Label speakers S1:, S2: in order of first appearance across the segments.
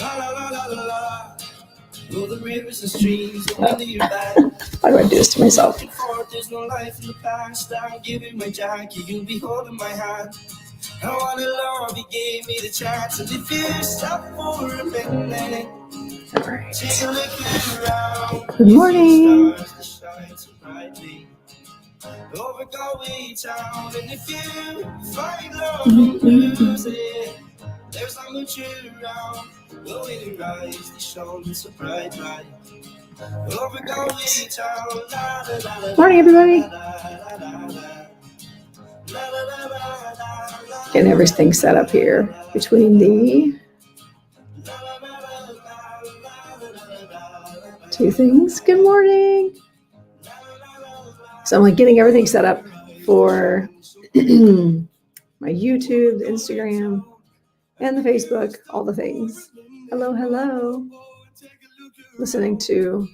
S1: La la la la la la. All the rivers and streams going near back.
S2: Why do I do this to myself?
S1: There's no life in the past. I'm giving my jacket. You'll be holding my hand. I wanna love you, gave me the chance. And if you stop for a minute,
S2: Right.
S1: take a look around.
S2: Good morning.
S1: Over Galway town, and if you find love, don't lose it. There's not much around. Going to rise, the sun so bright light. Over Galway town, la la la la.
S2: Morning, everybody. Getting everything set up here between the two things. Good morning. So I'm like getting everything set up for my YouTube, Instagram, and the Facebook, all the things. Hello, hello. Listening to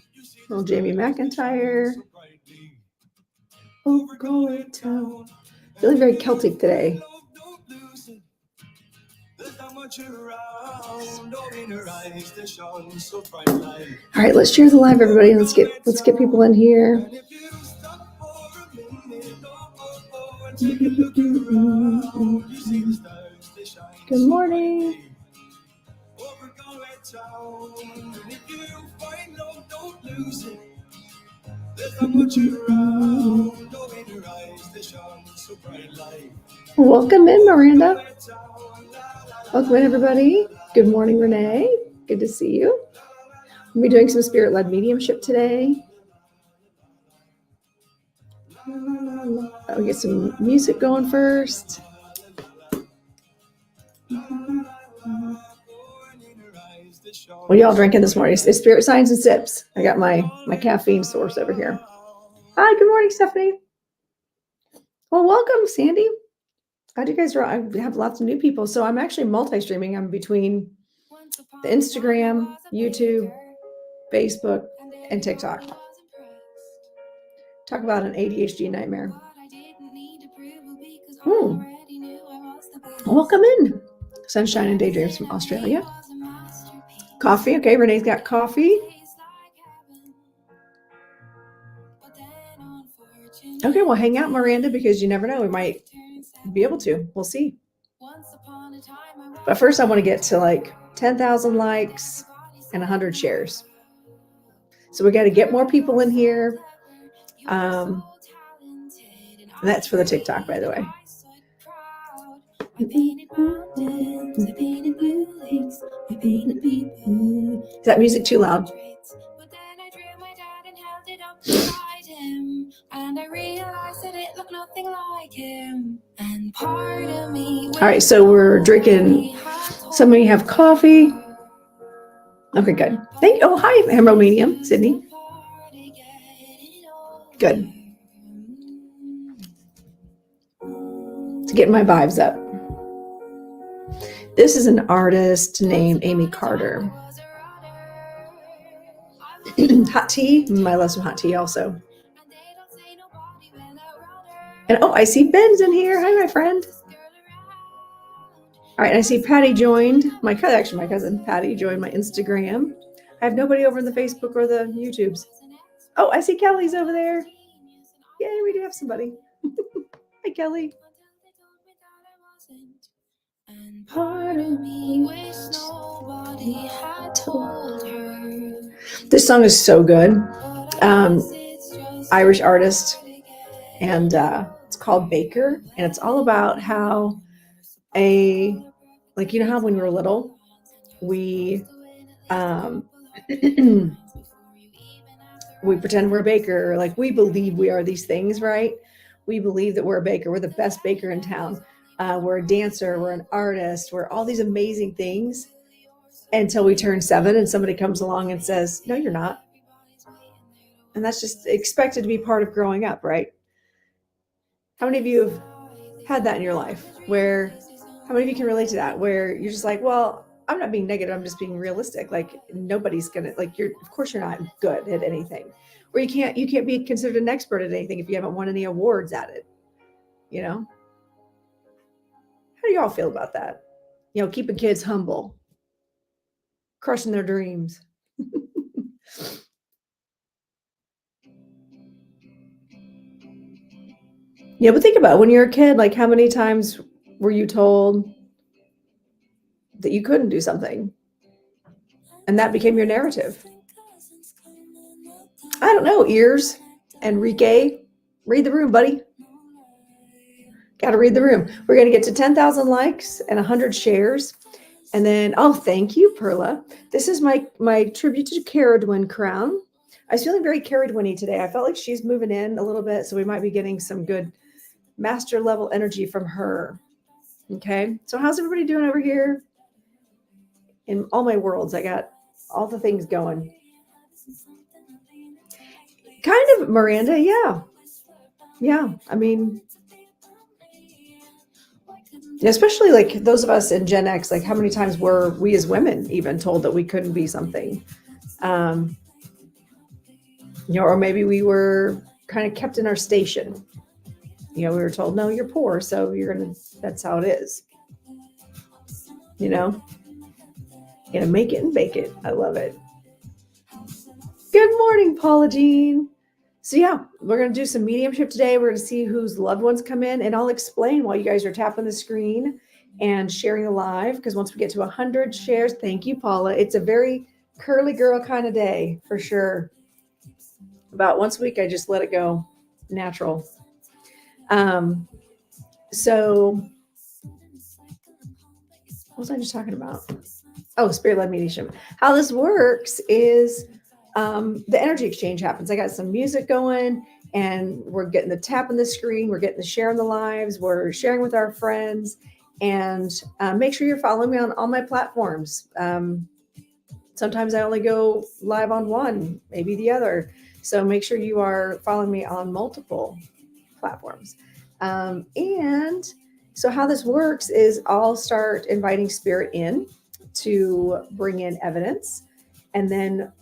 S2: little Jamie McIntyre. Oh, Galway town. Feeling very Celtic today. All right, let's share the live, everybody. Let's get people in here. Good morning. Welcome in, Miranda. Welcome in, everybody. Good morning, Renee. Good to see you. We'll be doing some spirit-led mediumship today. I'll get some music going first. What are y'all drinking this morning? It's Spirit Signs and Sips. I got my caffeine source over here. Hi, good morning, Stephanie. Well, welcome, Sandy. Glad you guys are. I have lots of new people, so I'm actually multi-streaming. I'm between the Instagram, YouTube, Facebook, and TikTok. Talk about an ADHD nightmare. Welcome in. Sunshine and Daydreams from Australia. Coffee. Okay, Renee's got coffee. Okay, well, hang out, Miranda, because you never know. We might be able to. We'll see. But first, I want to get to like 10,000 likes and 100 shares. So we got to get more people in here. And that's for the TikTok, by the way. Is that music too loud? And I realized that it looked nothing like him. And part of me. All right, so we're drinking. Some of you have coffee. Okay, good. Thank you. Oh, hi, Emerald Medium, Sydney. Good. To get my vibes up. This is an artist named Amy Carter. Hot tea. I love some hot tea also. And oh, I see Ben's in here. Hi, my friend. All right, and I see Patty joined. My cousin Patty joined my Instagram. I have nobody over in the Facebook or the YouTubes. Oh, I see Kelly's over there. Yay, we do have somebody. Hi, Kelly. And part of me wish nobody had told her. This song is so good. Irish artist, and it's called Baker, and it's all about how like, you know how when we were little, we we pretend we're a baker, like we believe we are these things, right? We believe that we're a baker. We're the best baker in town. We're a dancer. We're an artist. We're all these amazing things until we turn 7 and somebody comes along and says, no, you're not. And that's just expected to be part of growing up, right? How many of you have had that in your life? How many of you can relate to that? Where you're just like, well, I'm not being negative. I'm just being realistic. Like nobody's going to, like, of course you're not good at anything. Or you can't be considered an expert at anything if you haven't won any awards at it. You know? How do you all feel about that? Keeping kids humble. crushing their dreams. Yeah, but think about it. When you're a kid, like how many times were you told that you couldn't do something? And that became your narrative. I don't know, ears. Enrique, read the room, buddy. Got to read the room. We're going to get to 10,000 likes and 100 shares. And then, oh, thank you, Perla. This is my tribute to Caradwin crown. I was feeling very Caradwin-y today. I felt like she's moving in a little bit, so we might be getting some good master level energy from her. Okay, so how's everybody doing over here? In all my worlds, I got all the things going. Kind of, Miranda, yeah. Yeah, I mean, especially like those of us in Gen X, like how many times were we as women even told that we couldn't be something? Or maybe we were kind of kept in our station. We were told, no, you're poor, so that's how it is. You're gonna make it and bake it. I love it. Good morning, Paula Jean. So yeah, we're going to do some mediumship today. We're going to see whose loved ones come in, and I'll explain while you guys are tapping the screen and sharing the live, because once we get to 100 shares, thank you, Paula. It's a very curly girl kind of day for sure. About once a week, I just let it go natural. So what was I just talking about? Oh, spirit-led mediumship. How this works is the energy exchange happens. I got some music going, and we're getting the tap on the screen. We're getting the share in the lives. We're sharing with our friends. And make sure you're following me on all my platforms. Sometimes I only go live on one, maybe the other. So make sure you are following me on multiple platforms. And so how this works is I'll start inviting spirit in to bring in evidence. And then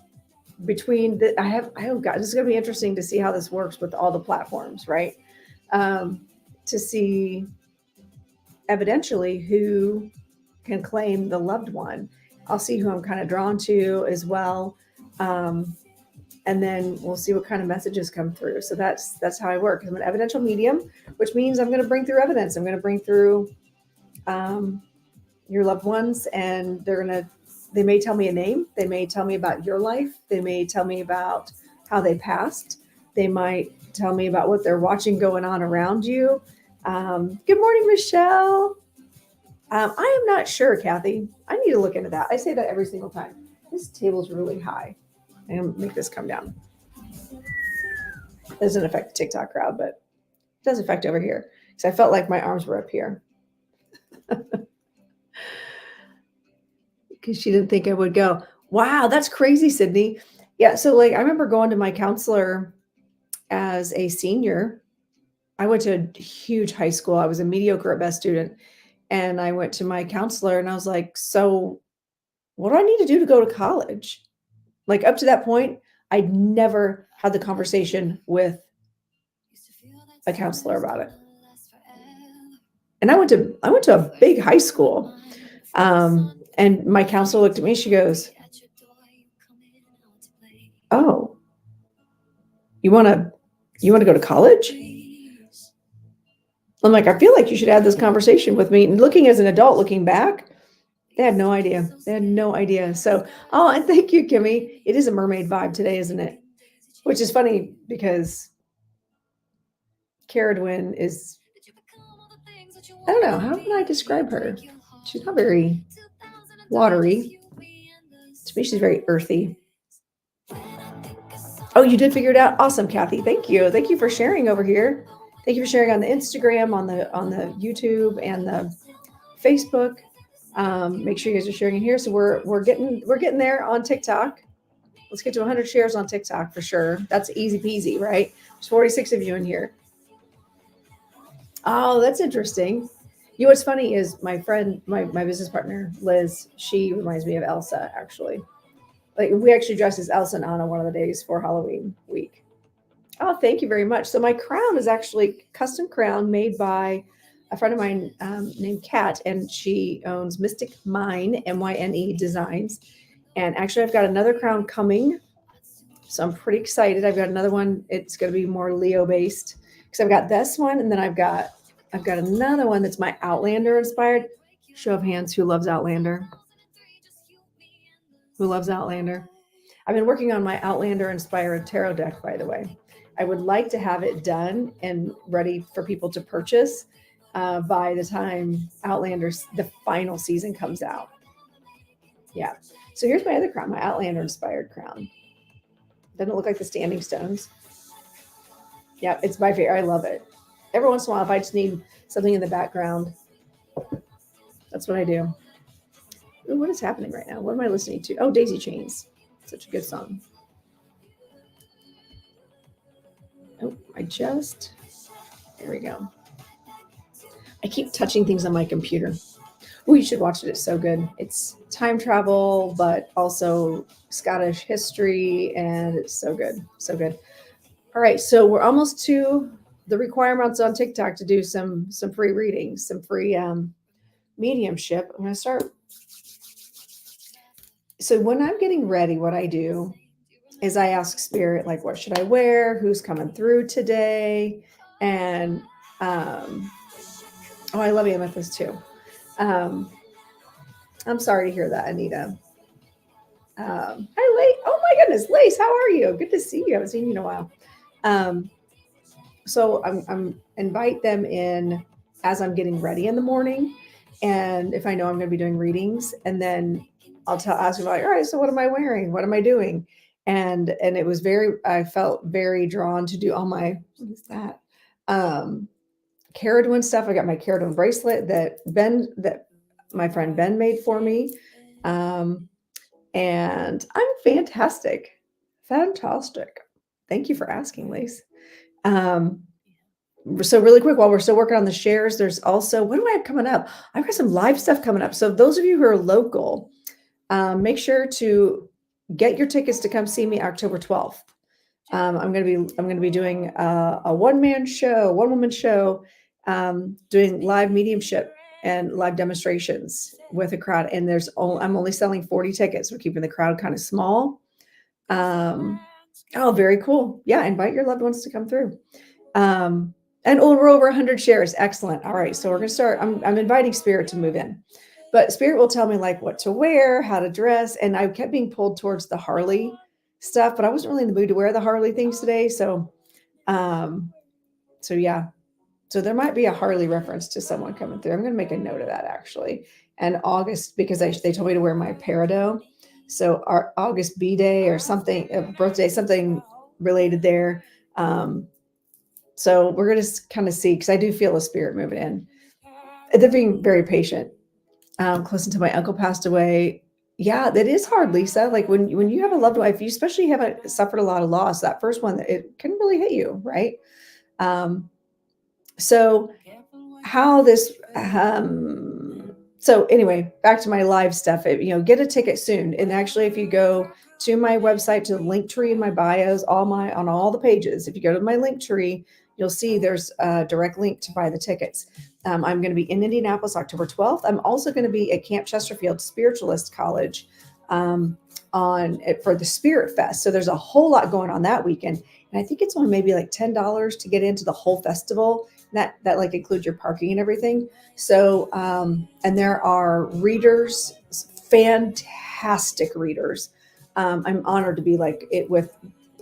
S2: between this is going to be interesting to see how this works with all the platforms, right? To see evidentially who can claim the loved one. I'll see who I'm kind of drawn to as well. And then we'll see what kind of messages come through. So that's how I work. I'm an evidential medium, which means I'm going to bring through evidence. I'm going to bring through your loved ones, and they may tell me a name. They may tell me about your life. They may tell me about how they passed. They might tell me about what they're watching going on around you. Good morning, Michelle. I am not sure, Kathy. I need to look into that. I say that every single time. This table's really high. I'm going to make this come down. It doesn't affect the TikTok crowd, but it does affect over here. Because I felt like my arms were up here. Because she didn't think I would go. Wow, that's crazy, Sydney. Yeah, so I remember going to my counselor as a senior. I went to a huge high school. I was a mediocre at best student. And I went to my counselor and I was like, so what do I need to do to go to college? Up to that point, I'd never had the conversation with a counselor about it. And I went to a big high school. And my counselor looked at me, she goes, oh, you want to go to college? I'm like, I feel like you should have this conversation with me. And looking as an adult, looking back, they had no idea. They had no idea. So, and thank you, Kimmy. It is a mermaid vibe today, isn't it? Which is funny because Caradwin is, I don't know, how can I describe her? She's not very watery. To me, she's very earthy. Oh, you did figure it out. Awesome, Kathy. Thank you. Thank you for sharing over here. Thank you for sharing on the Instagram, on the YouTube, and the Facebook. Make sure you guys are sharing it here. So we're getting there on TikTok. Let's get to 100 shares on TikTok for sure. That's easy peasy, right? There's 46 of you in here. Oh, that's interesting. You know what's funny is my friend, my business partner, Liz, she reminds me of Elsa, actually. We actually dressed as Elsa and Anna one of the days for Halloween week. Oh, thank you very much. So my crown is actually custom crown made by a friend of mine named Kat, and she owns Mystic Mine, MYNE Designs. And actually, I've got another crown coming. So I'm pretty excited. I've got another one. It's going to be more Leo based because I've got this one, and then I've got another one that's my Outlander inspired. Show of hands, who loves Outlander? Who loves Outlander? I've been working on my Outlander inspired tarot deck, by the way. I would like to have it done and ready for people to purchase by the time Outlander's the final season comes out. Yeah. So here's my other crown, my Outlander inspired crown. Doesn't it look like the Standing Stones? Yeah, it's my favorite. I love it. Every once in a while, if I just need something in the background, that's what I do. Ooh, what is happening right now? What am I listening to? Oh, Daisy Chains. Such a good song. Oh, there we go. I keep touching things on my computer. Oh, you should watch it. It's so good. It's time travel, but also Scottish history, and it's so good. So good. All right, so we're almost to the requirements on TikTok to do some free readings, some free mediumship. I'm going to start. So when I'm getting ready, what I do is I ask Spirit, like, what should I wear? Who's coming through today? And oh, I love amethyst too. I'm sorry to hear that, Anita. Hi, Lace. Oh my goodness, Lace, how are you? Good to see you. I haven't seen you in a while. So I'm invite them in as I'm getting ready in the morning, and if I know I'm going to be doing readings, and then I'll ask them like, all right, so what am I wearing? What am I doing? And it was I felt very drawn to do all my, what is that? Caradwin stuff. I got my Caradwin bracelet that my friend Ben made for me. And I'm fantastic. Fantastic. Thank you for asking, Lise. So really quick, while we're still working on the shares, there's also, what do I have coming up? I've got some live stuff coming up. So those of you who are local, make sure to get your tickets to come see me October 12th. I'm going to be doing a one-woman show, doing live mediumship and live demonstrations with a crowd. And I'm only selling 40 tickets. We're keeping the crowd kind of small. Oh, very cool. Yeah. Invite your loved ones to come through. And we're over 100 shares. Excellent. All right. So we're going to start. I'm inviting Spirit to move in, but Spirit will tell me like what to wear, how to dress. And I kept being pulled towards the Harley stuff, but I wasn't really in the mood to wear the Harley things today. So yeah. So there might be a Harley reference to someone coming through. I'm going to make a note of that actually. And August, because they told me to wear my peridot. So our August B-Day or something, birthday, something related there. So we're going to kind of see, because I do feel a spirit moving in. They're being very patient. Close until my uncle passed away. Yeah, that is hard, Lisa. Like when you have a loved one, if you especially haven't suffered a lot of loss, that first one, it can really hit you, right? So how this, so anyway, back to my live stuff, get a ticket soon. And actually, if you go to my website, to the link tree in my bios, on all the pages, if you go to my link tree, you'll see there's a direct link to buy the tickets. I'm going to be in Indianapolis, October 12th. I'm also going to be at Camp Chesterfield Spiritualist College for the Spirit Fest. So there's a whole lot going on that weekend. And I think it's only maybe like $10 to get into the whole festival. That like includes your parking and everything. So, and there are readers, fantastic readers. I'm honored to be like it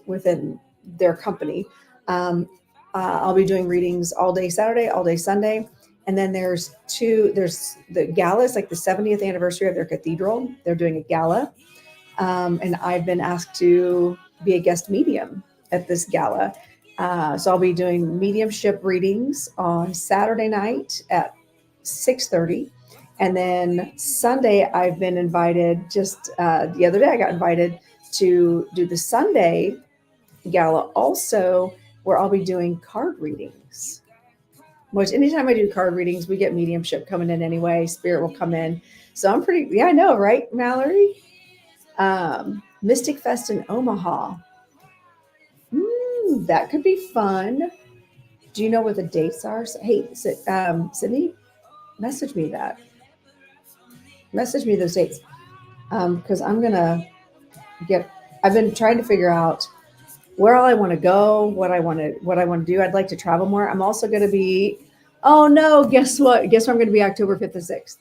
S2: within their company. I'll be doing readings all day Saturday, all day Sunday. And then there's the gala. It's like the 70th anniversary of their cathedral. They're doing a gala. And I've been asked to be a guest medium at this gala. So I'll be doing mediumship readings on Saturday night at 6:30. And then Sunday, I've been invited the other day, I got invited to do the Sunday gala also, where I'll be doing card readings. Which anytime I do card readings, we get mediumship coming in anyway. Spirit will come in. So I'm yeah, I know, right, Mallory? Mystic Fest in Omaha. That could be fun. Do you know what the dates are? Hey, Sydney, message me that. Message me those dates. because I'm gonna get. I've been trying to figure out where all I want to go, what I want to do. I'd like to travel more. I'm also going to be. Oh no! Guess what? Guess where I'm going to be October 5th and 6th.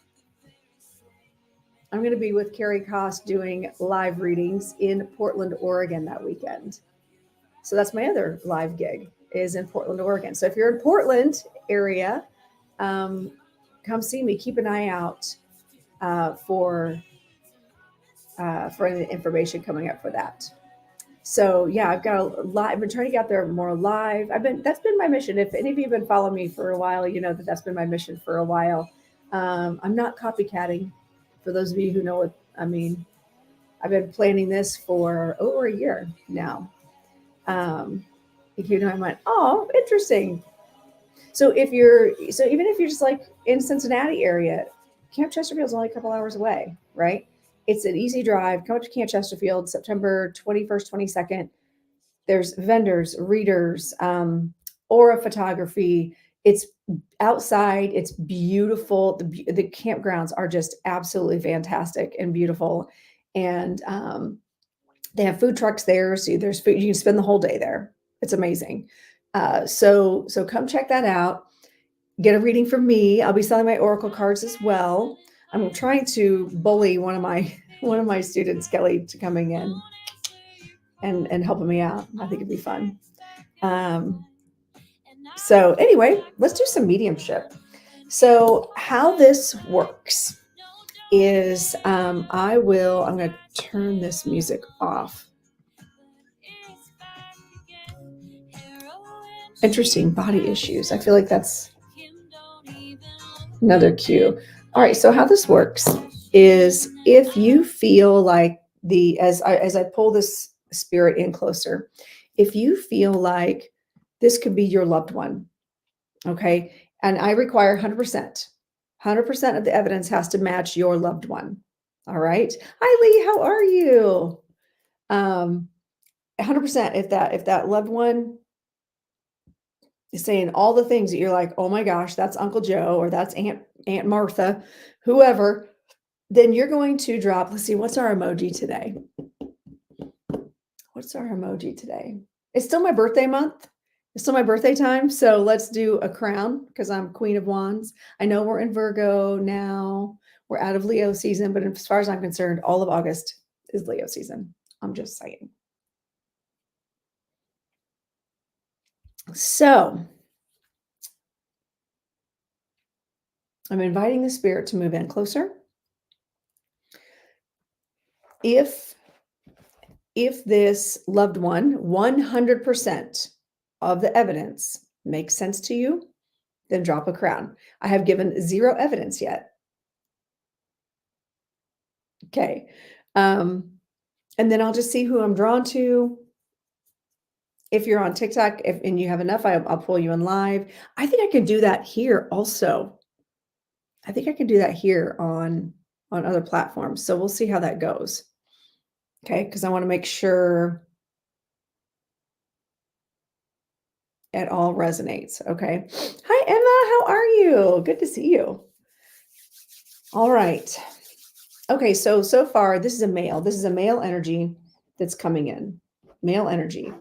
S2: I'm going to be with Carrie Koss doing live readings in Portland, Oregon that weekend. So that's my other live gig is in Portland, Oregon. So if you're in Portland area, come see me. Keep an eye out for any information coming up for that. So yeah, I've got a lot. I've been trying to get there more live. That's been my mission. If any of you have been following me for a while, you know that that's been my mission for a while. I'm not copycatting. For those of you who know what I mean, I've been planning this for over a year now. You know, I went, oh, interesting. So even if you're just like in Cincinnati area, Camp Chesterfield is only a couple hours away, right? It's an easy drive. Come up to Camp Chesterfield, September 21st, 22nd. There's vendors, readers, aura photography. It's outside. It's beautiful. The campgrounds are just absolutely fantastic and beautiful. And they have food trucks there. So there's food. You can spend the whole day there. It's amazing. So come check that out. Get a reading from me. I'll be selling my oracle cards as well. I'm trying to bully one of my students, Kelly, to coming in and helping me out. I think it'd be fun. So anyway, let's do some mediumship. So how this works is I'm going to turn this music off. Interesting body issues. I feel like that's another cue. All right. So how this works is if you feel like as I pull this spirit in closer, if you feel like this could be your loved one, okay, and I require 100%. 100% of the evidence has to match your loved one. All right. Hi, Lee. How are you? 100%. If that loved one is saying all the things that you're like, oh my gosh, that's Uncle Joe or that's Aunt Martha, whoever, then you're going to drop. Let's see, what's our emoji today? What's our emoji today? It's still my birthday month. It's still my birthday time. So let's do a crown because I'm Queen of Wands. I know we're in Virgo now. We're out of Leo season, but as far as I'm concerned, all of August is Leo season. I'm just saying. So I'm inviting the spirit to move in closer. If this loved one, 100% of the evidence makes sense to you, then drop a crown. I have given 0 evidence yet. Okay. And then I'll just see who I'm drawn to. If you're on TikTok and you have enough, I'll pull you in live. I think I can do that here also. I think I can do that here on other platforms. So we'll see how that goes. Okay. Because I want to make sure it all resonates. Okay. Hi, Emma. How are you? Good to see you. All right. Okay. So far, this is a male. This is a male energy that's coming in. Male energy.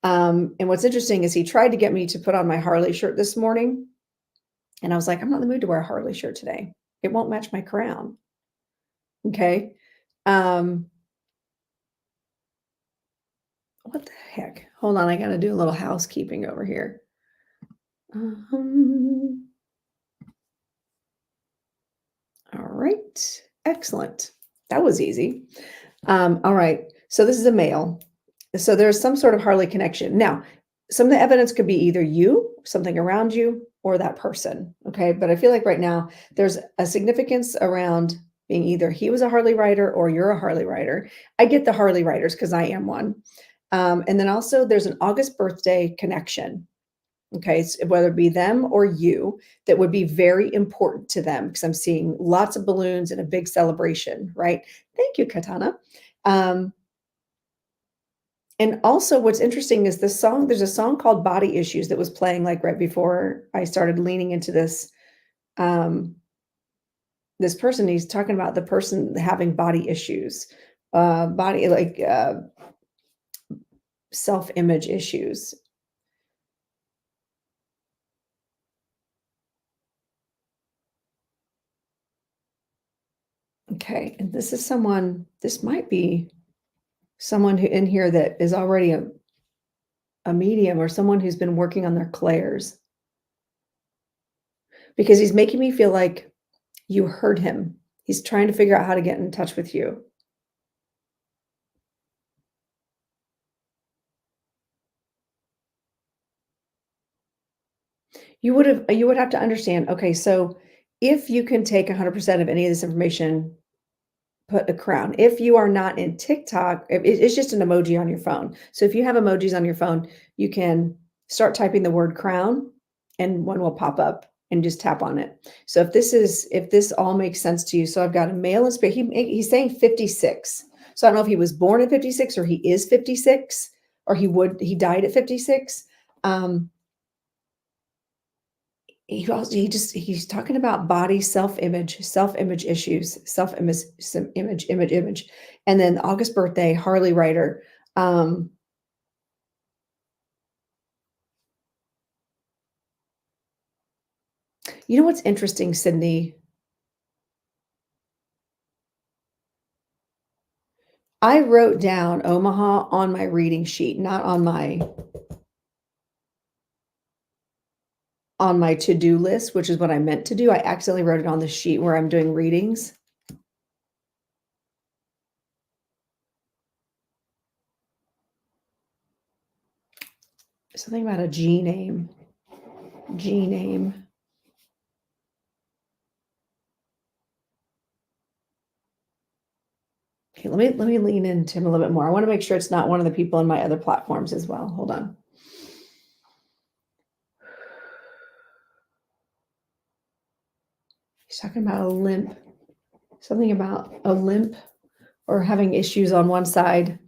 S2: And what's interesting is he tried to get me to put on my Harley shirt this morning. And I was like, I'm not in the mood to wear a Harley shirt today. It won't match my crown. Okay. What the heck? Hold on. I got to do a little housekeeping over here. All right. Excellent. That was easy. All right. So this is a male. So there's some sort of Harley connection. Now, some of the evidence could be either you, something around you, or that person. Okay. But I feel like right now there's a significance around being either he was a Harley rider or you're a Harley rider. I get the Harley riders because I am one. And then also there's an August birthday connection. Okay. So whether it be them or you, that would be very important to them because I'm seeing lots of balloons and a big celebration, right? Thank you, Katana. And also what's interesting is there's a song called Body Issues that was playing like right before I started leaning into this this person, he's talking about the person having body issues, body like self-image issues. Okay, and this might be someone who in here that is already a medium, or someone who's been working on their clairs, because he's making me feel like you heard him. He's trying to figure out how to get in touch with you. You would have to understand, okay, so if you can take 100% of any of this information, put a crown. If you are not in TikTok, it's just an emoji on your phone. So if you have emojis on your phone, you can start typing the word crown and one will pop up and just tap on it. So if this all makes sense to you, so I've got a male in spirit. He's saying 56. So I don't know if he was born at 56 or he is 56 or he died at 56. He's talking about body self-image issues, image. And then August birthday, Harley writer. You know what's interesting, Sydney? I wrote down Omaha on my reading sheet, not on my to-do list, which is what I meant to do. I accidentally wrote it on the sheet where I'm doing readings. Something about a G name. G name. Okay, let me lean into him a little bit more. I want to make sure it's not one of the people on my other platforms as well. Hold on. He's talking about a limp. Something about a limp or having issues on one side.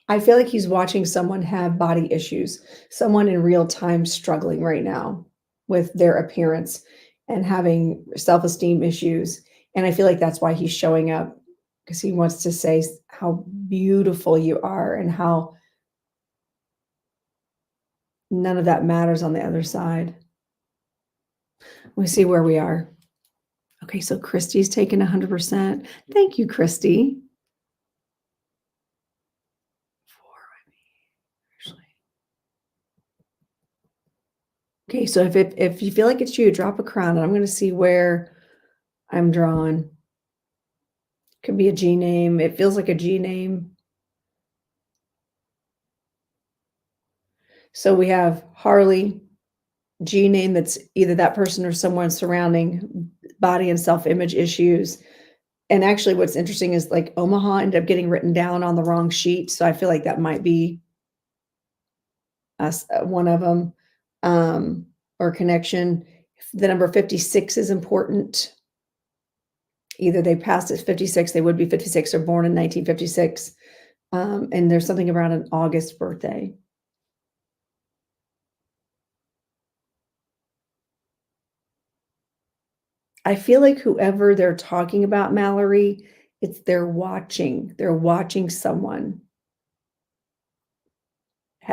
S2: I feel like he's watching someone have body issues, someone in real time struggling right now with their appearance and having self-esteem issues. And I feel like that's why he's showing up, because he wants to say how beautiful you are and how none of that matters on the other side. We see where we are. Okay, so Christy's taken 100%. Thank you, Christy. Okay, so if you feel like it's you, drop a crown, and I'm going to see where I'm drawn. Could be a G name. It feels like a G name. So we have Harley, G name that's either that person or someone surrounding body and self-image issues. And actually what's interesting is like Omaha ended up getting written down on the wrong sheet. So I feel like that might be us, one of them, or connection. The number 56 is important. Either they passed at 56, they would be 56 or born in 1956. And there's something around an August birthday. I feel like whoever they're talking about, Mallory, they're watching someone,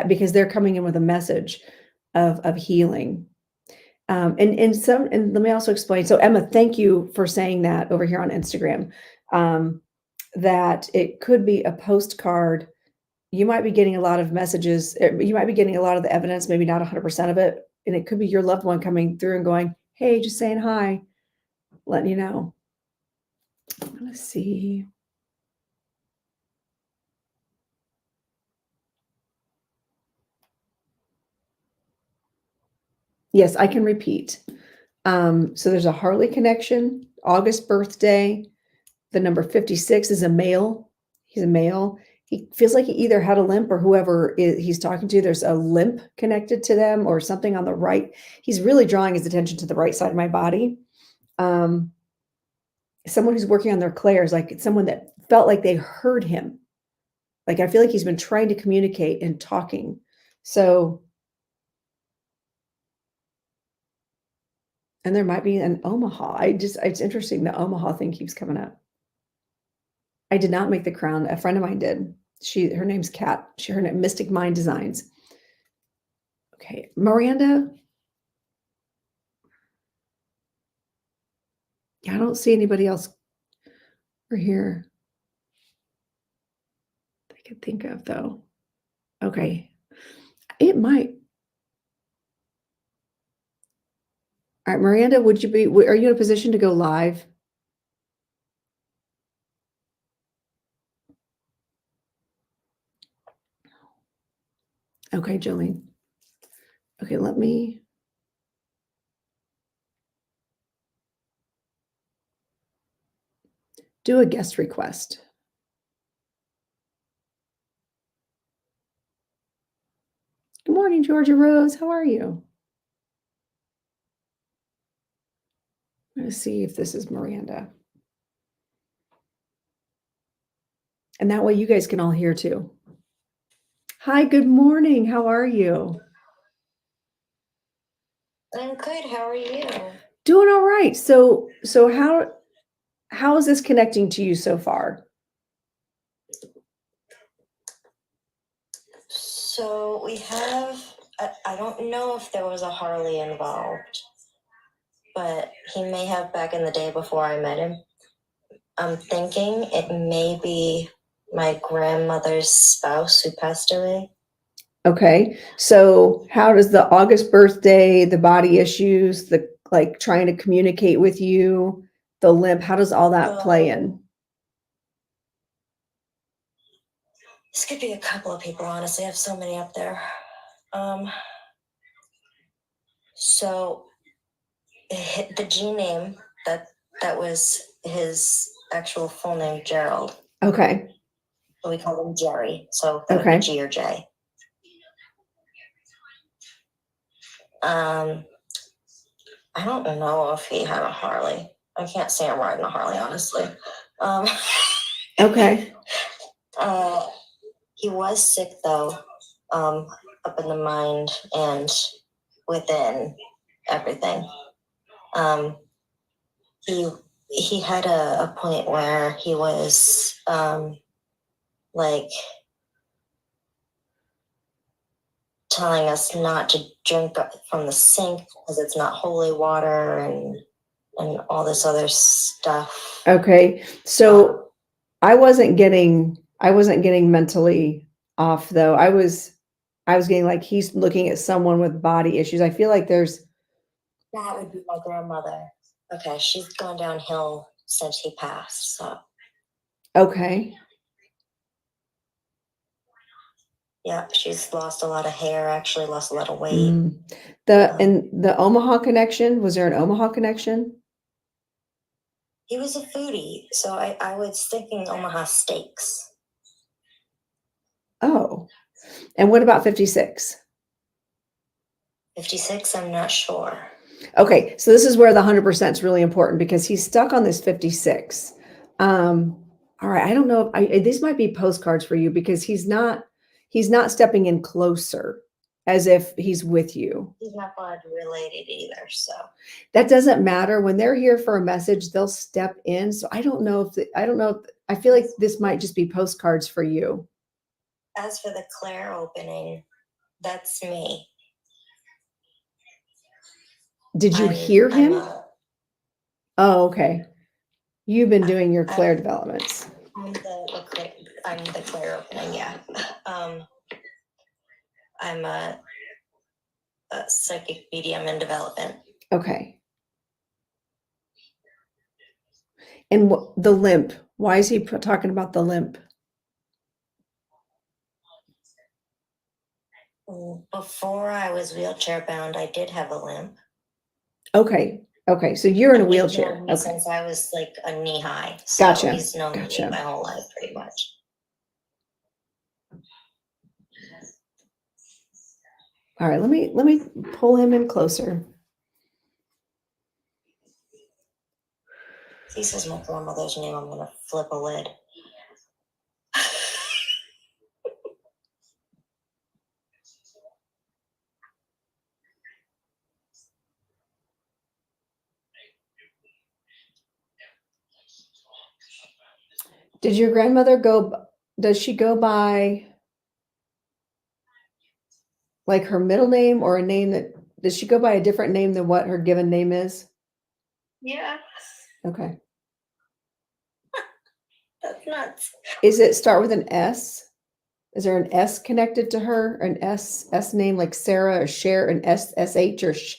S2: because they're coming in with a message of healing. And let me also explain. So Emma, thank you for saying that over here on Instagram, that it could be a postcard. You might be getting a lot of messages. You might be getting a lot of the evidence, maybe not 100% of it. And it could be your loved one coming through and going, hey, just saying hi, letting you know. I'm going to see. Yes, I can repeat. So there's a Harley connection, August birthday. The number 56 is a male. He's a male. He feels like he either had a limp, or whoever he's talking to, there's a limp connected to them or something on the right. He's really drawing his attention to the right side of my body. someone who's working on their clairs, like it's someone that felt like they heard him. Like I feel like he's been trying to communicate and talking. So, and there might be an Omaha. It's interesting. The Omaha thing keeps coming up. I did not make the crown. A friend of mine did. Her name's Kat. Her name, Mystic Mind Designs. Okay, Miranda. Yeah, I don't see anybody else over here that I could think of though. Okay, it might. All right, Miranda, are you in a position to go live? Okay, Jolene. Okay, let me. Do a guest request. Good morning, Georgia Rose. How are you? I'm going to see if this is Miranda. And that way you guys can all hear too. Hi, good morning. How are you?
S3: I'm good. How are you?
S2: Doing all right. So how is this connecting to you so far?
S3: So we have, I don't know if there was a Harley involved, but he may have back in the day before I met him. I'm thinking it may be my grandmother's spouse who passed away.
S2: Okay. So how does the August birthday, the body issues, the like trying to communicate with you, the limp, how does all that play in?
S3: This could be a couple of people, honestly. I have so many up there. So the G name, that was his actual full name, Gerald.
S2: Okay.
S3: But we call him Jerry, so that would be G or J. I don't know if he had a Harley. I can't see him riding a Harley, honestly.
S2: Okay.
S3: He was sick though, up in the mind and within everything. He had a point where he was like telling us not to drink from the sink because it's not holy water and all this other stuff.
S2: Okay. So I wasn't getting mentally off though. I was getting like he's looking at someone with body issues. I feel like there's
S3: that would be my grandmother. Okay, she's gone downhill since he passed. So
S2: okay.
S3: Yeah, she's lost a lot of hair, actually lost a lot of weight.
S2: And the Omaha connection, was there an Omaha connection?
S3: He was a foodie, so I was thinking Omaha steaks.
S2: Oh, and what about 56?
S3: 56, I'm not sure.
S2: Okay, so this is where the 100% is really important because he's stuck on this 56. All right, I don't know if these might be postcards for you because he's not stepping in closer as if he's with you.
S3: He's not blood related either, so
S2: that doesn't matter. When they're here for a message, they'll step in. So I don't know I feel like this might just be postcards for you.
S3: As for the Claire opening, that's me.
S2: Did you hear him? Oh, okay. You've been doing your Claire developments.
S3: I'm the Claire opening, yeah. I'm a psychic medium in development.
S2: Okay. And the limp, why is he talking about the limp?
S3: Before I was wheelchair bound, I did have a limp.
S2: Okay. Okay. So you're in a wheelchair.
S3: Okay. Since I was like a knee high.
S2: So gotcha.
S3: He's known me my whole life pretty much.
S2: All right. Let me pull him in closer.
S3: If he says my grandmother's name, I'm gonna flip a lid.
S2: Did your grandmother does she go by like her middle name or a name does she go by a different name than what her given name is?
S3: Yeah.
S2: Okay.
S3: That's nuts.
S2: Is it start with an S? Is there an S connected to her? An S name like Sarah or Cher, an SH or sh?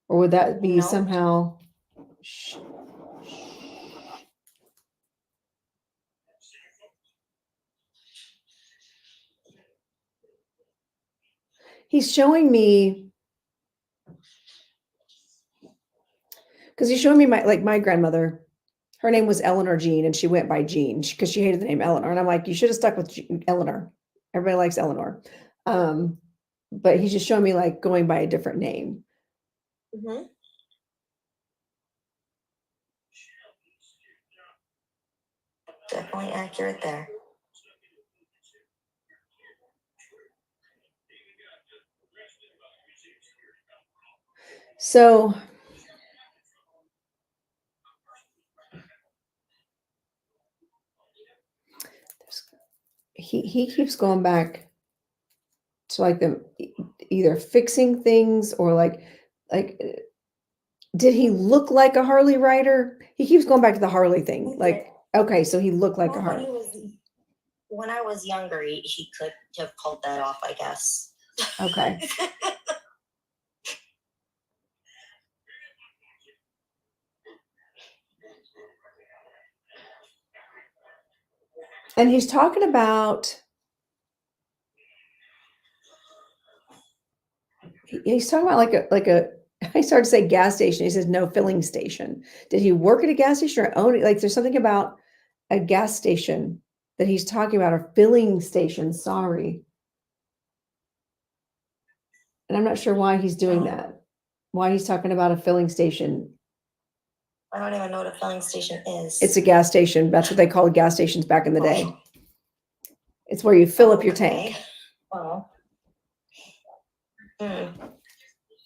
S2: Or would that be
S3: No.
S2: somehow He's showing me because he's showing me my grandmother. Her name was Eleanor Jean, and she went by Jean because she hated the name Eleanor. And I'm like, you should have stuck with Eleanor. Everybody likes Eleanor. But he's just showing me like going by a different name.
S3: Mm-hmm. Definitely accurate there.
S2: So he keeps going back to like them either fixing things or like did he look like a Harley rider? He keeps going back to the Harley thing. Like, okay, so he looked like a Harley.
S3: When I was younger, he could have pulled that off, I guess.
S2: Okay. And he's talking about like a I started to say gas station. He says no filling station. Did he work at a gas station or own it? Like there's something about a gas station that he's talking about, or filling station. Sorry. And I'm not sure why he's doing that. Why he's talking about a filling station.
S3: I don't even know what a filling station is.
S2: It's a gas station. That's what they called gas stations back in the day. It's where you fill up your tank.
S3: Oh.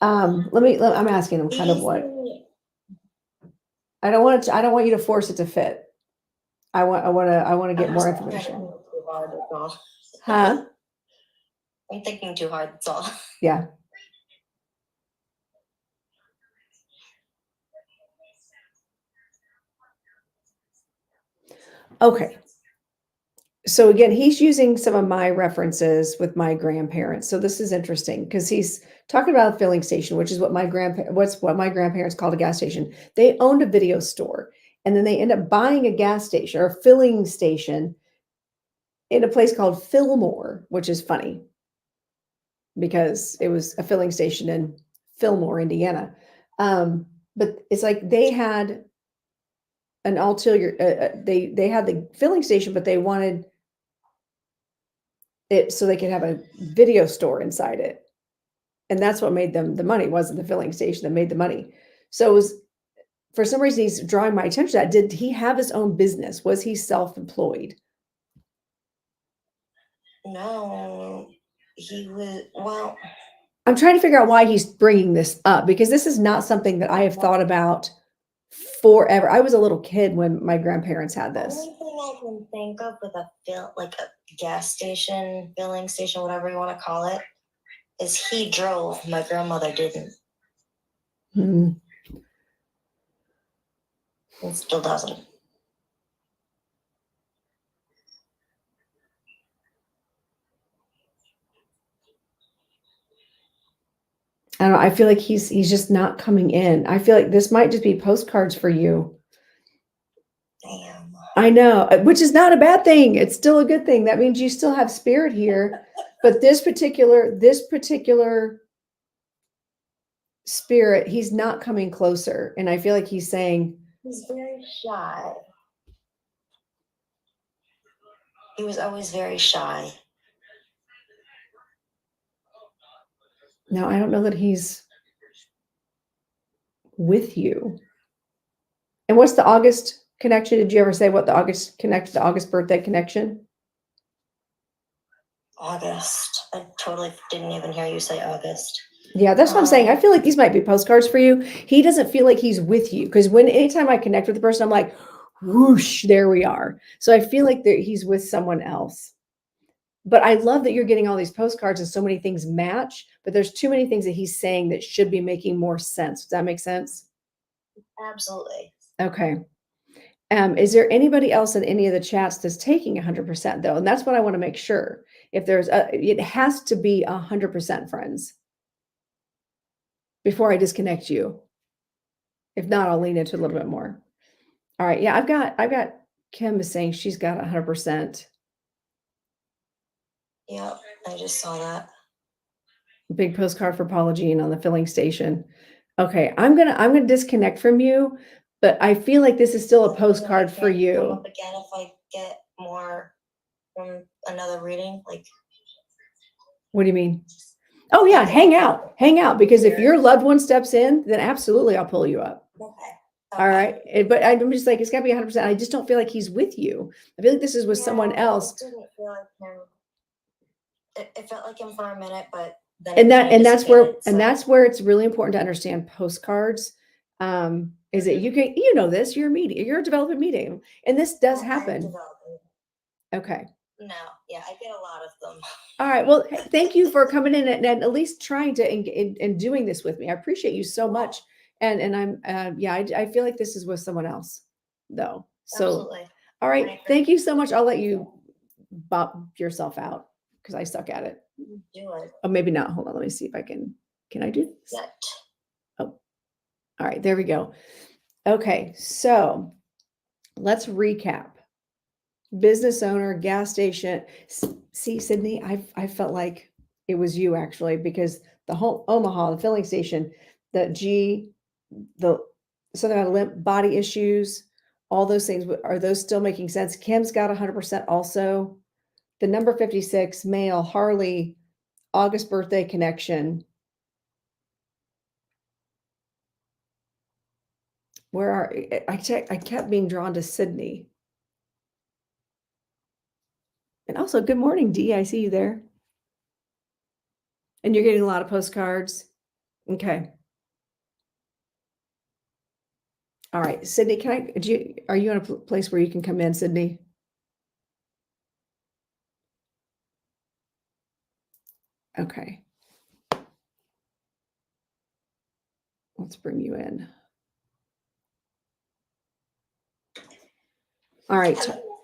S2: I'm asking him kind of what. I don't want you to force it to fit. I want to get more information. Huh?
S3: I'm thinking too hard, that's all.
S2: Yeah. Okay. So again, he's using some of my references with my grandparents. So this is interesting because he's talking about a filling station, which is what my grandparents called a gas station. They owned a video store, and then they end up buying a gas station or a filling station in a place called Fillmore, which is funny because it was a filling station in Fillmore, Indiana. But it's like they had an ulterior, they had the filling station, but they wanted it so they could have a video store inside it. And that's what made them the money. It wasn't the filling station that made the money. So it was, for some reason, he's drawing my attention to that. Did he have his own business? Was he self-employed?
S3: No, he was, well.
S2: I'm trying to figure out why he's bringing this up, because this is not something that I have thought about forever. I was a little kid when my grandparents had this.
S3: The only thing I can think of with like a gas station, filling station, whatever you want to call it, is he drove. My grandmother didn't. And still doesn't.
S2: I don't know. I feel like he's just not coming in. I feel like this might just be postcards for you.
S3: Damn.
S2: I know, which is not a bad thing. It's still a good thing. That means you still have spirit here. But this particular spirit, he's not coming closer. And I feel like he's saying
S3: he's very shy. He was always very shy.
S2: No, I don't know that he's with you. And what's the August connection? Did you ever say what the August birthday connection?
S3: August. I totally didn't even hear you say August.
S2: Yeah, that's what I'm saying. I feel like these might be postcards for you. He doesn't feel like he's with you because anytime I connect with the person, I'm like, whoosh, there we are. So I feel like he's with someone else. But I love that you're getting all these postcards and so many things match, but there's too many things that he's saying that should be making more sense. Does that make sense?
S3: Absolutely.
S2: Okay. Is there anybody else in any of the chats that's taking 100% though? And that's what I want to make sure. If it has to be 100% friends before I disconnect you. If not, I'll lean into a little bit more. All right. Yeah, I've got Kim is saying she's got 100%.
S3: Yep, I just saw that.
S2: Big postcard for Paula Jean on the filling station. Okay, I'm gonna disconnect from you, but I feel like this is still a postcard for
S3: Come
S2: you.
S3: up again if I get more from another reading, like.
S2: What do you mean? Oh yeah, hang out, because if your loved one steps in, then absolutely I'll pull you up.
S3: Okay.
S2: All right, but I'm just like, it's gotta be 100%. I just don't feel like he's with you. I feel like this is with someone else.
S3: It didn't feel like him. It felt like him for a minute, but then
S2: and that's where it's really important to understand postcards. Is that you know this, you're a developing medium, and this does happen. Okay.
S3: No, yeah, I get a lot of them.
S2: All right. Well, thank you for coming in and at least trying to and doing this with me. I appreciate you so much. And I'm I feel like this is with someone else though. So
S3: Absolutely.
S2: All right. Thank you so much. I'll let you bop yourself out because I suck at it.
S3: Do it.
S2: Oh, maybe not. Hold on. Let me see if I can I do this?
S3: That.
S2: Oh, all right. There we go. Okay. So let's recap. Business owner, gas station. See, Sydney, I felt like it was you actually, because the whole Omaha, the filling station, something about limp body issues, all those things. Are those still making sense? Kim's got 100% also. The number 56, male, Harley, August birthday connection. I kept being drawn to Sydney. And also, good morning, Dee. I see you there. And you're getting a lot of postcards. Okay. All right, Sydney, are you in a place where you can come in, Sydney? Okay. Let's bring you in. All right.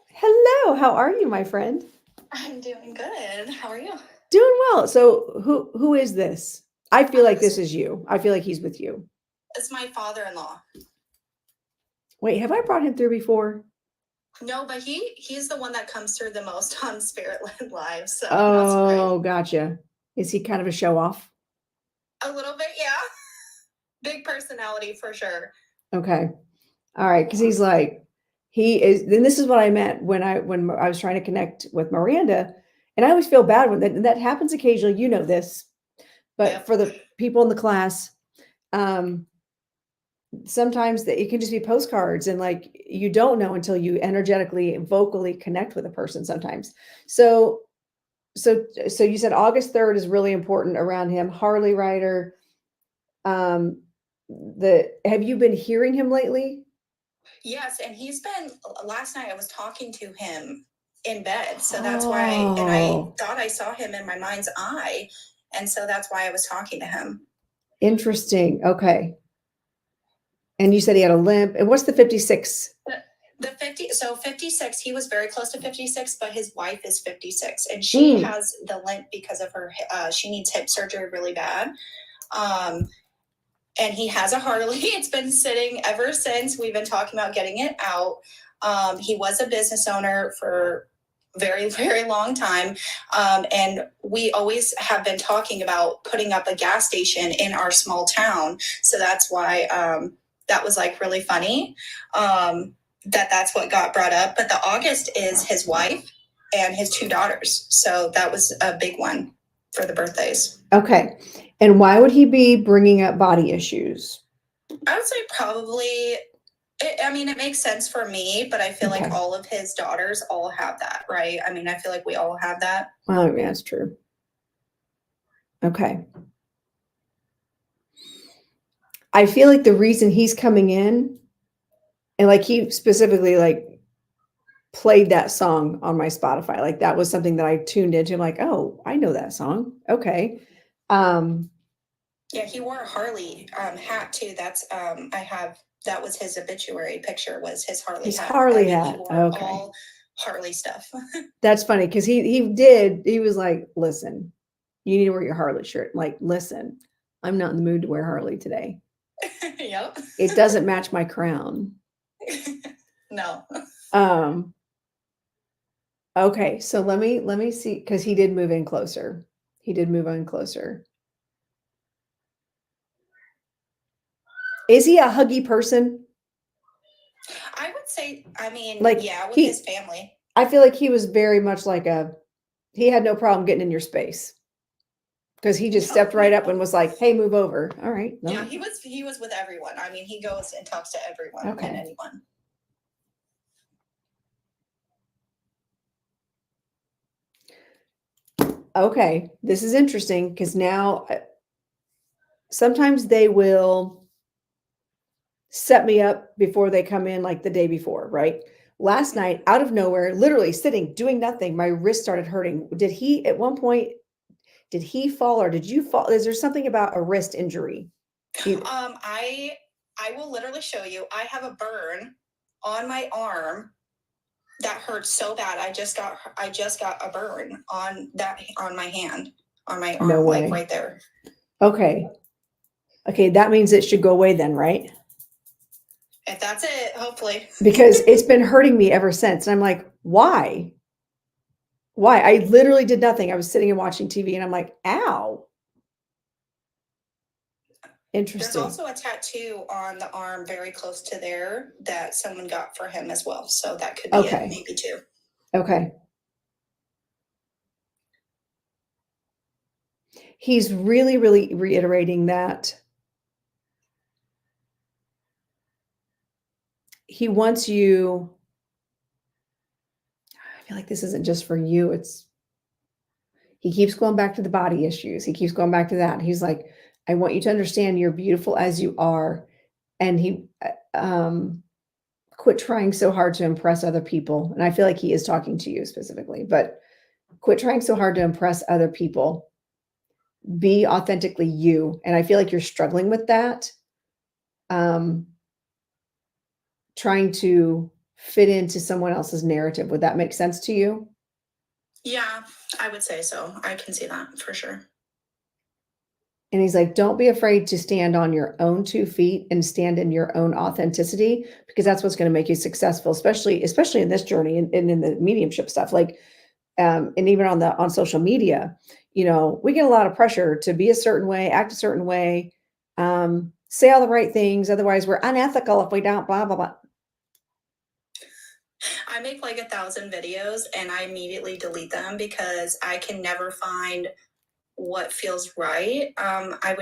S2: Hello. How are you, my friend?
S4: I'm doing good. How are you?
S2: Doing well. So who is this? I feel like this is you. I feel like he's with you.
S4: It's my father-in-law.
S2: Wait, have I brought him through before?
S4: No, but he's the one that comes through the most on Spiritland Live. So
S2: oh, gotcha. Is he kind of a show off?
S4: A little bit, yeah. Big personality for sure.
S2: Okay. All right. Because he's like, then this is what I meant when I was trying to connect with Miranda. And I always feel bad when that happens occasionally. You know this. But for the people in the class, sometimes it can just be postcards, and like you don't know until you energetically, vocally connect with a person sometimes. So you said August 3rd is really important around him. Harley rider. Have you been hearing him lately?
S4: Yes, and last night I was talking to him in bed. So that's why, and I thought I saw him in my mind's eye. And so that's why I was talking to him.
S2: Interesting. Okay. And you said he had a limp. And what's the 56?
S4: The 56, he was very close to 56, but his wife is 56. And she has the limp because of her, she needs hip surgery really bad. And he has a Harley. It's been sitting ever since. We've been talking about getting it out. He was a business owner for a very, very long time. And we always have been talking about putting up a gas station in our small town. So that's why that was like really funny that's what got brought up. But the August is his wife and his 2 daughters. So that was a big one for the birthdays.
S2: Okay. And why would he be bringing up body issues?
S4: I would say probably I mean, it makes sense for me, but I feel
S2: Okay.
S4: like all of his daughters all have that, right? I mean, I feel like we all have that.
S2: Well, yeah, that's true. Okay. I feel like the reason he's coming in, and like he specifically like played that song on my Spotify. Like that was something that I tuned into. I'm like, oh, I know that song. Okay.
S4: Yeah, he wore a Harley hat too. That's that was his obituary picture, was his Harley
S2: His
S4: hat.
S2: Harley
S4: He
S2: hat.
S4: wore
S2: Okay.
S4: all Harley stuff.
S2: That's funny because he was like, listen, you need to wear your Harley shirt. I'm like, listen, I'm not in the mood to wear Harley today.
S4: Yep.
S2: It doesn't match my crown.
S4: No.
S2: Okay, so let me see, because he did move in closer. He did move in closer. Is he a huggy person?
S4: I would say, I mean,
S2: Like,
S4: yeah, with
S2: he-
S4: his family.
S2: I feel like he was very much like he had no problem getting in your space. Because he just stepped right up and was like, hey, move over. All right. No.
S4: Yeah, he was with everyone. I mean, he goes and talks to everyone
S2: Okay.
S4: and anyone.
S2: Okay, this is interesting because now sometimes they will set me up before they come in, like the day before, right? Last night, out of nowhere, literally sitting, doing nothing, my wrist started hurting. Did he, at one point, did he fall or did you fall? Is there something about a wrist injury?
S4: I will literally show you. I have a burn on my arm that hurts so bad. I just got a burn on my hand, on my arm,
S2: No way.
S4: like right there.
S2: Okay. Okay, that means it should go away then, right?
S4: If that's it, hopefully.
S2: Because it's been hurting me ever since. And I'm like, why? Why? I literally did nothing. I was sitting and watching TV and I'm like, ow. Interesting.
S4: There's also a tattoo on the arm very close to there that someone got for him as well. So that could be it, maybe too.
S2: Okay. He's really, really reiterating that he wants you. I feel like this isn't just for you. He keeps going back to the body issues. He keeps going back to that. He's like, I want you to understand you're beautiful as you are. And he quit trying so hard to impress other people. And I feel like he is talking to you specifically, but quit trying so hard to impress other people. Be authentically you. And I feel like you're struggling with that. Trying to fit into someone else's narrative. Would that make sense to you?
S4: Yeah, I would say so. I can see that for sure.
S2: And he's like, don't be afraid to stand on your own 2 feet and stand in your own authenticity, because that's what's going to make you successful, especially in this journey and in the mediumship stuff. Like, and even on social media, we get a lot of pressure to be a certain way, act a certain way, say all the right things. Otherwise we're unethical if we don't, blah, blah, blah.
S4: I make like 1,000 videos and I immediately delete them because I can never find what feels right. I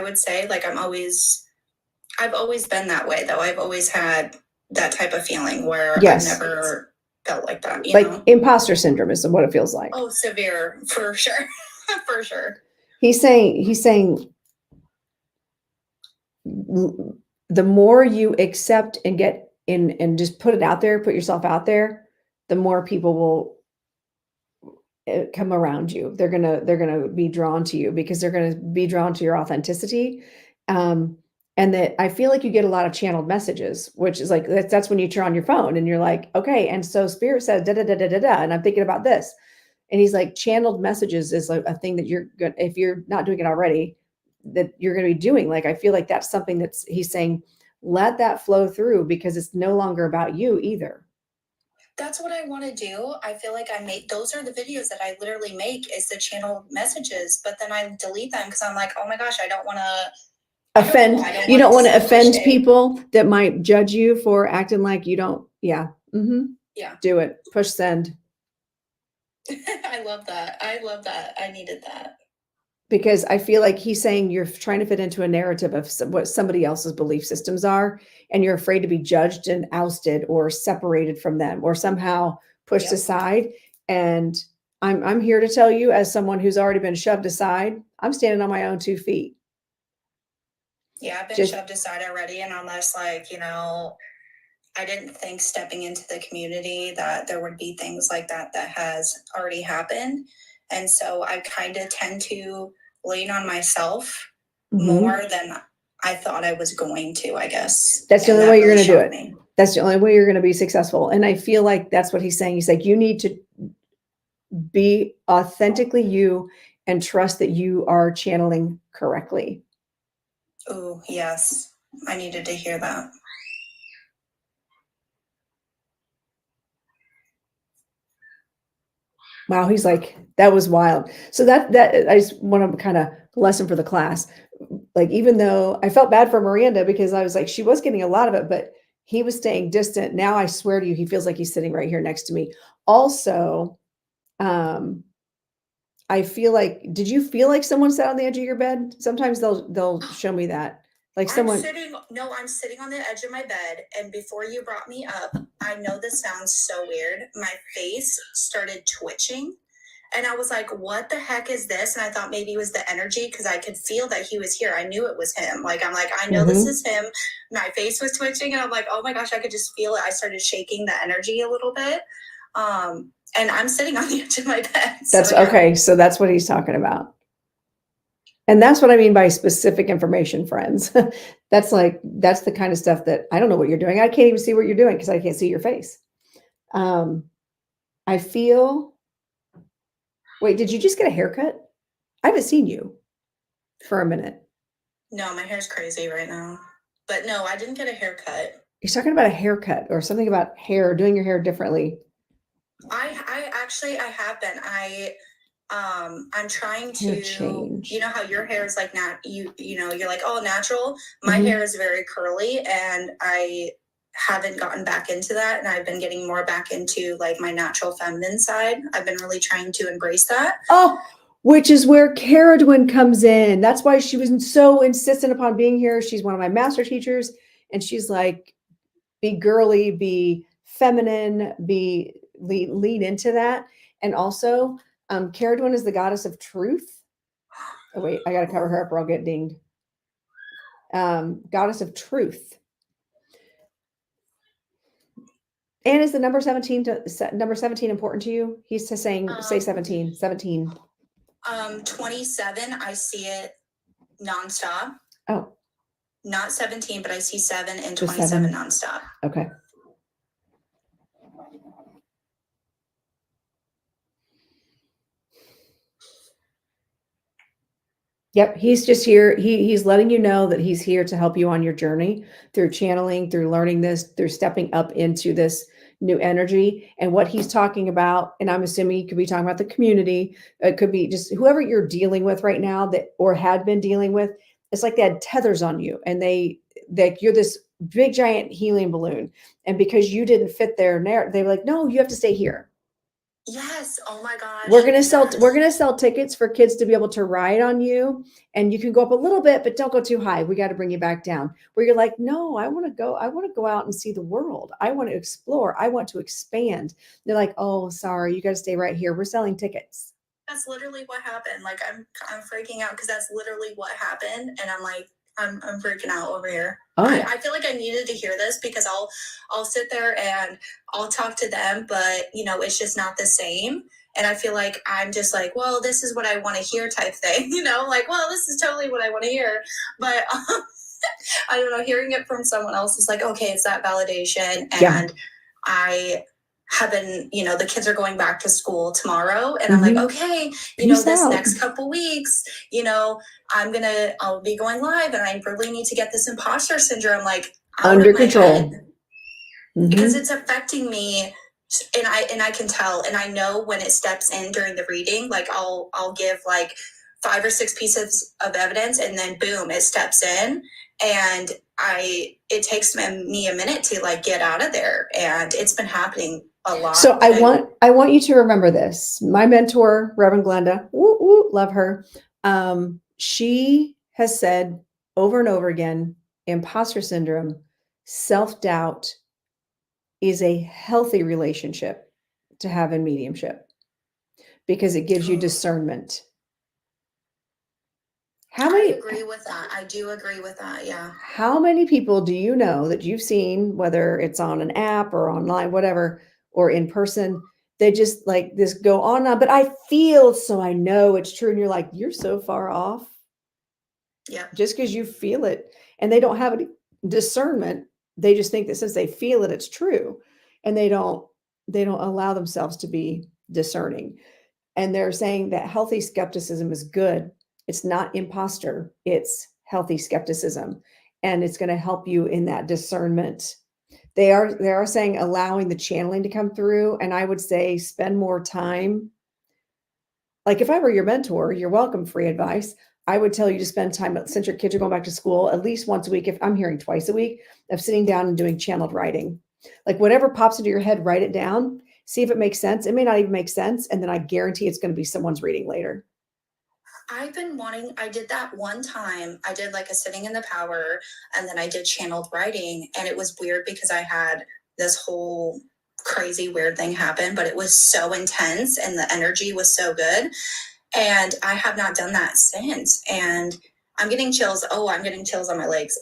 S4: would say, like, I've always been that way though. I've always had that type of feeling where
S2: Yes.
S4: I've never felt like that. You
S2: like
S4: know?
S2: Imposter syndrome is what it feels like.
S4: Oh, severe, for sure. For sure.
S2: He's saying the more you accept and get in and just put it out there, put yourself out there, the more people will come around you. They're gonna be drawn to you because they're gonna be drawn to your authenticity. And that I feel like you get a lot of channeled messages, which is like that's when you turn on your phone and you're like, okay, and so Spirit says da da da da da da, and I'm thinking about this. And he's like, channeled messages is like a thing that you're good, if you're not doing it already, that you're going to be doing. Like, I feel like that's something he's saying, let that flow through because it's no longer about you either.
S4: That's what I want to do. I feel like those are the videos that I literally make, is the channeled messages, but then I delete them because I'm like, oh my gosh, I don't want to
S2: offend. You don't want to offend people that might judge you for acting like you don't. Yeah. Mm-hmm.
S4: Yeah.
S2: Do it. Push send.
S4: I love that. I needed that.
S2: because I feel like he's saying you're trying to fit into a narrative of what somebody else's belief systems are, and you're afraid to be judged and ousted or separated from them or somehow pushed
S4: Yep.
S2: aside. And I'm here to tell you, as someone who's already been shoved aside, I'm standing on my own 2 feet.
S4: Yeah, I've been
S2: Just-
S4: shoved aside already, and unless like, you know, I didn't think stepping into the community that there would be things like that has already happened. And so I kind of tend to lean on myself
S2: Mhm.
S4: more than I thought I was going to, I guess.
S2: That's the
S4: And
S2: only
S4: that
S2: way you're
S4: really
S2: going to do
S4: shocked
S2: it.
S4: me.
S2: That's the only way you're going to be successful. And I feel like that's what he's saying. He's like, you need to be authentically you and trust that you are channeling correctly.
S4: Oh, yes. I needed to hear that.
S2: Wow, he's like, that was wild. So that I just want to kind of lesson for the class. Like, even though I felt bad for Miranda because I was like, she was getting a lot of it, but he was staying distant. Now I swear to you, he feels like he's sitting right here next to me. Also, I feel like, did you feel like someone sat on the edge of your bed? Sometimes they'll show me that. Like someone.
S4: I'm sitting on the edge of my bed, and before you brought me up, I know this sounds so weird. My face started twitching, and I was like, what the heck is this? And I thought maybe it was the energy, because I could feel that he was here. I knew it was him. Like, I'm like, I know this is him. My face was twitching, and I'm like, oh my gosh, I could just feel it. I started shaking the energy a little bit. And I'm sitting on the edge of my bed.
S2: That's
S4: so, yeah.
S2: okay. So that's what he's talking about. And that's what I mean by specific information, friends. That's the kind of stuff that I don't know what you're doing. I can't even see what you're doing because I can't see your face. I feel, wait, did you just get a haircut? I haven't seen you for a minute.
S4: No, my hair's crazy right now. But no, I didn't get a haircut.
S2: He's talking about a haircut or something about hair, doing your hair differently.
S4: I have been. I'm trying
S2: Hair
S4: to
S2: change.
S4: You know how your hair is like you know, you're like, oh, natural. My hair is very curly, and I haven't gotten back into that, and I've been getting more back into like my natural feminine side. I've been really trying to embrace that.
S2: Oh, which is where Caradwin comes in. That's why she was so insistent upon being here. She's one of my master teachers, and she's like, be girly, be feminine, lean into that. And also, Caradwin is the goddess of truth. Oh wait, I gotta cover her up or I'll get dinged. Goddess of truth. And is the number 17 important to you? He's saying say 17. 17.
S4: 27, I see it nonstop.
S2: Oh.
S4: Not 17, but I see 7 and
S2: Just
S4: 27
S2: 7.
S4: nonstop.
S2: Okay. Yep, he's just here. He's letting you know that he's here to help you on your journey through channeling, through learning this, through stepping up into this new energy. And what he's talking about, and I'm assuming he could be talking about the community, it could be just whoever you're dealing with right now that or had been dealing with. It's like they had tethers on you, and you're this big giant helium balloon, and because you didn't fit their narrative, they were like, no, you have to stay here.
S4: Yes. Oh my gosh.
S2: We're gonna sell tickets for kids to be able to ride on you, and you can go up a little bit, but don't go too high. We got to bring you back down. Where you're like, no, I want to go out and see the world. I want to explore. I want to expand. They're like, oh, sorry, you got to stay right here. We're selling tickets.
S4: That's literally what happened. Like, I'm freaking out because that's literally what happened, and I'm like, I'm freaking out over here.
S2: Oh.
S4: I feel like I needed to hear this because I'll sit there and I'll talk to them, but you know, it's just not the same. And I feel like I'm just like, well, this is what I want to hear type thing, you know, like, well, this is totally what I want to hear. But I don't know, hearing it from someone else is like, okay, it's that validation. And I have been, you know, the kids are going back to school tomorrow, and I'm like, okay, you know, this next couple weeks, you know, I'll be going live, and I really need to get this imposter syndrome like
S2: under control,
S4: because it's affecting me, and I can tell, and I know when it steps in during the reading. Like I'll give like 5 or 6 pieces of evidence, and then boom, it steps in, and it takes me a minute to like get out of there, and it's been happening a lot.
S2: So I want you to remember this. My mentor, Reverend Glenda, love her. She has said over and over again, imposter syndrome, self-doubt is a healthy relationship to have in mediumship because it gives you discernment.
S4: I agree with that. I do agree with that. Yeah.
S2: How many people do you know that you've seen, whether it's on an app or online, whatever, or in person, they just like this go on and on, but I feel, so I know it's true. And you're like, you're so far off.
S4: Yeah.
S2: Just because you feel it, and they don't have any discernment. They just think that since they feel it, it's true. And they don't allow themselves to be discerning. And they're saying that healthy skepticism is good. It's not imposter, it's healthy skepticism. And it's going to help you in that discernment. They are saying allowing the channeling to come through. And I would say spend more time. Like if I were your mentor, you're welcome free advice. I would tell you to spend time, since your kids are going back to school, at least once a week, if I'm hearing twice a week, of sitting down and doing channeled writing. Like whatever pops into your head, write it down, see if it makes sense. It may not even make sense. And then I guarantee it's going to be someone's reading later.
S4: I've been wanting, I did that one time. I did like a sitting in the power, and then I did channeled writing. And it was weird because I had this whole crazy weird thing happen, but it was so intense and the energy was so good. And I have not done that since. And I'm getting chills. Oh, I'm getting chills on my legs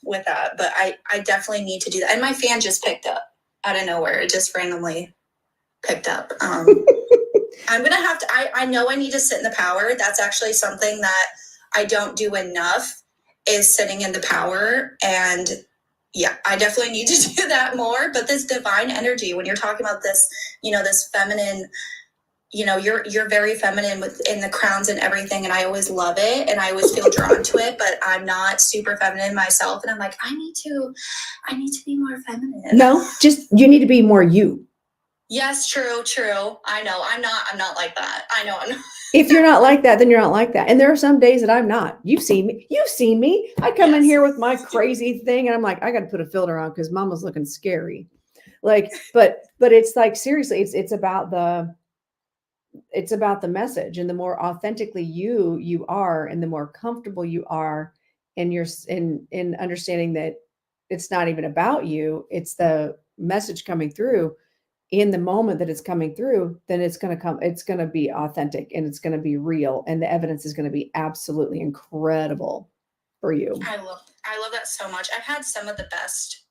S4: with that. But I definitely need to do that. And my fan just picked up out of nowhere. It just randomly picked up. I'm going to have to, I know I need to sit in the power. That's actually something that I don't do enough, is sitting in the power. And yeah, I definitely need to do that more. But this divine energy, when you're talking about this, this feminine, you're very feminine in the crowns and everything. And I always love it. And I always feel drawn to it, but I'm not super feminine myself. And I'm like, I need to be more feminine.
S2: No, just, you need to be more you.
S4: Yes, true. I know. I'm not like that. I know I'm not.
S2: If you're not like that, then you're not like that. And there are some days that I'm not. You've seen me. I come in here with my crazy thing and I'm like, I got to put a filter on because mama's looking scary. Like, but it's like, seriously, it's about the message. And the more authentically you are, and the more comfortable you are in in understanding that it's not even about you, it's the message coming through. In the moment that it's coming through, then it's going to be authentic, and it's going to be real, and the evidence is going to be absolutely incredible for you.
S4: I love that so much. I've had some of the best,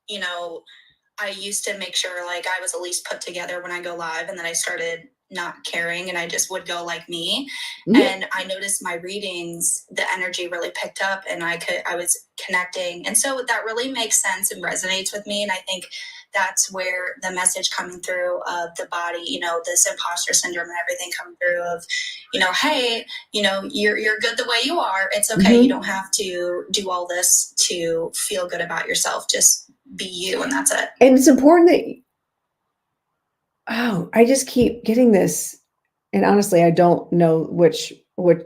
S4: I used to make sure like I was at least put together when I go live, and then I started not caring and I just would go like me. Mm-hmm. And I noticed my readings, the energy really picked up, and I was connecting. And so that really makes sense and resonates with me. And I think that's where the message coming through of the body, this imposter syndrome and everything coming through of, hey, you're good the way you are. It's okay. Mm-hmm. You don't have to do all this to feel good about yourself. Just be you, and that's it.
S2: And it's important that, I just keep getting this. And honestly, I don't know which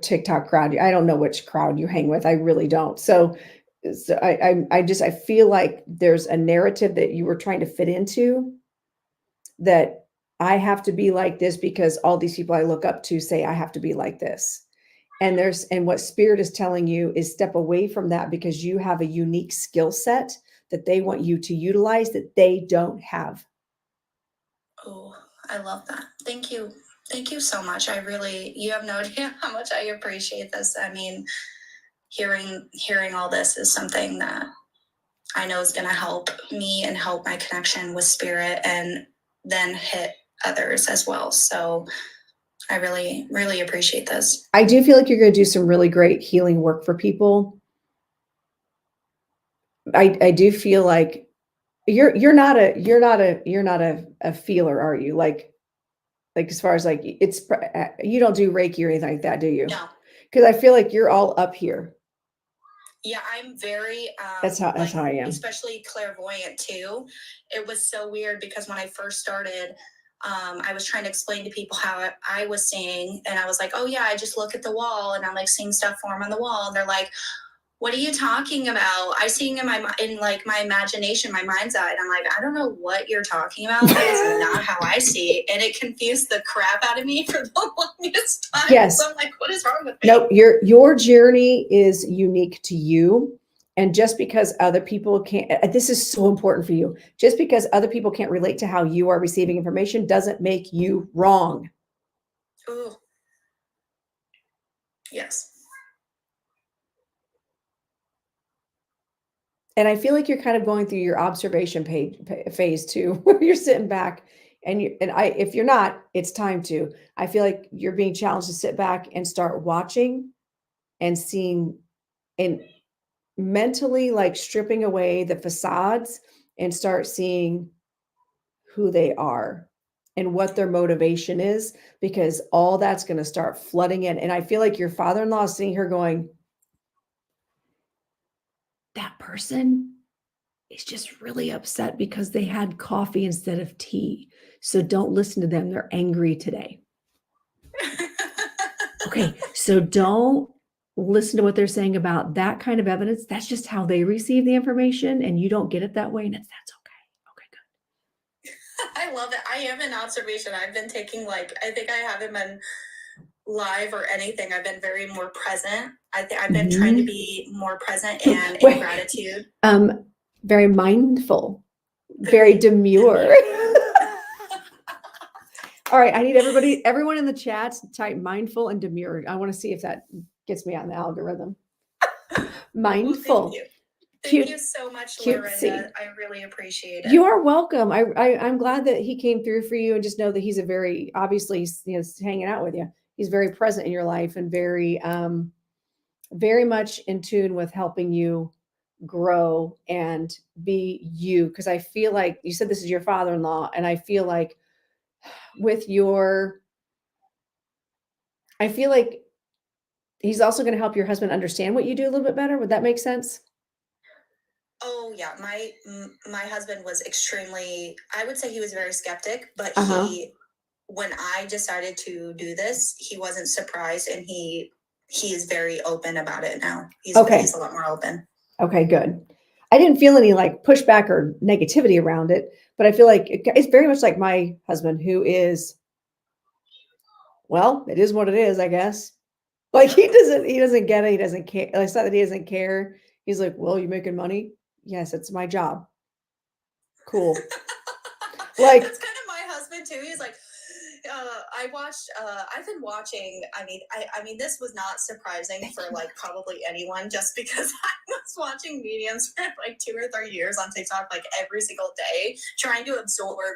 S2: TikTok crowd, I don't know which crowd you hang with. I really don't. So I feel like there's a narrative that you were trying to fit into, that I have to be like this because all these people I look up to say I have to be like this. And what Spirit is telling you is step away from that, because you have a unique skill set that they want you to utilize that they don't have.
S4: Oh, I love that. Thank you. Thank you so much. You have no idea how much I appreciate this. I mean, hearing all this is something that I know is going to help me and help my connection with Spirit, and then hit others as well. So I really, really appreciate this.
S2: I do feel like you're going to do some really great healing work for people. I do feel like you're not a feeler, are you? Like as far as like, you don't do Reiki or anything like that, do you?
S4: No.
S2: Because I feel like you're all up here.
S4: Yeah, I'm very,
S2: that's how I am.
S4: Especially clairvoyant too. It was so weird because when I first started, I was trying to explain to people how I was seeing, and I was like, oh yeah, I just look at the wall and I'm like seeing stuff form on the wall. And they're like, what are you talking about? I see in my imagination, my mind's eye, and I'm like, I don't know what you're talking about. That is not how I see. And it confused the crap out of me for the longest time.
S2: Yes.
S4: So I'm like, what is wrong with me?
S2: Nope. Your journey is unique to you. And just because other people can't, this is so important for you. Just because other people can't relate to how you are receiving information doesn't make you wrong.
S4: Ooh. Yes.
S2: And I feel like you're kind of going through your observation phase too, where you're sitting back if you're not, it's time to. I feel like you're being challenged to sit back and start watching and seeing and mentally like stripping away the facades and start seeing who they are and what their motivation is, because all that's going to start flooding in. And I feel like your father-in-law is sitting here going, that person is just really upset because they had coffee instead of tea. So don't listen to them. They're angry today. Okay. So don't listen to what they're saying about that kind of evidence. That's just how they receive the information, and you don't get it that way. And that's okay. Okay, good.
S4: I love it. I am in observation. I've been taking I think I haven't been live or anything. I've been very more present. I've been trying to be more present and in gratitude.
S2: Very mindful, very demure. All right. I need everyone in the chat to type mindful and demure. I want to see if that gets me on the algorithm. Mindful.
S4: Well, thank you so much, Lorinda. I really appreciate it.
S2: You are welcome. I'm glad that he came through for you, and just know that he's obviously hanging out with you. He's very present in your life and very much in tune with helping you grow and be you. Because I feel like you said this is your father-in-law, and I feel like he's also going to help your husband understand what you do a little bit better. Would that make sense?
S4: Oh yeah, my husband was extremely, I would say he was very skeptic, but when I decided to do this, he wasn't surprised, and he is very open about it now. He's a lot more open. Okay, good.
S2: I didn't feel any pushback or negativity around it, but I feel like it's very much like my husband, who is, well, it is what it is, I guess. He doesn't get it. He doesn't care. It's not that he doesn't care. He's like, well, you making money? Yes, it's my job. Cool.
S4: That's kind of my husband too. He's like, I've been watching, I mean, this was not surprising for probably anyone, just because I was watching mediums for 2 or 3 years on TikTok, every single day, trying to absorb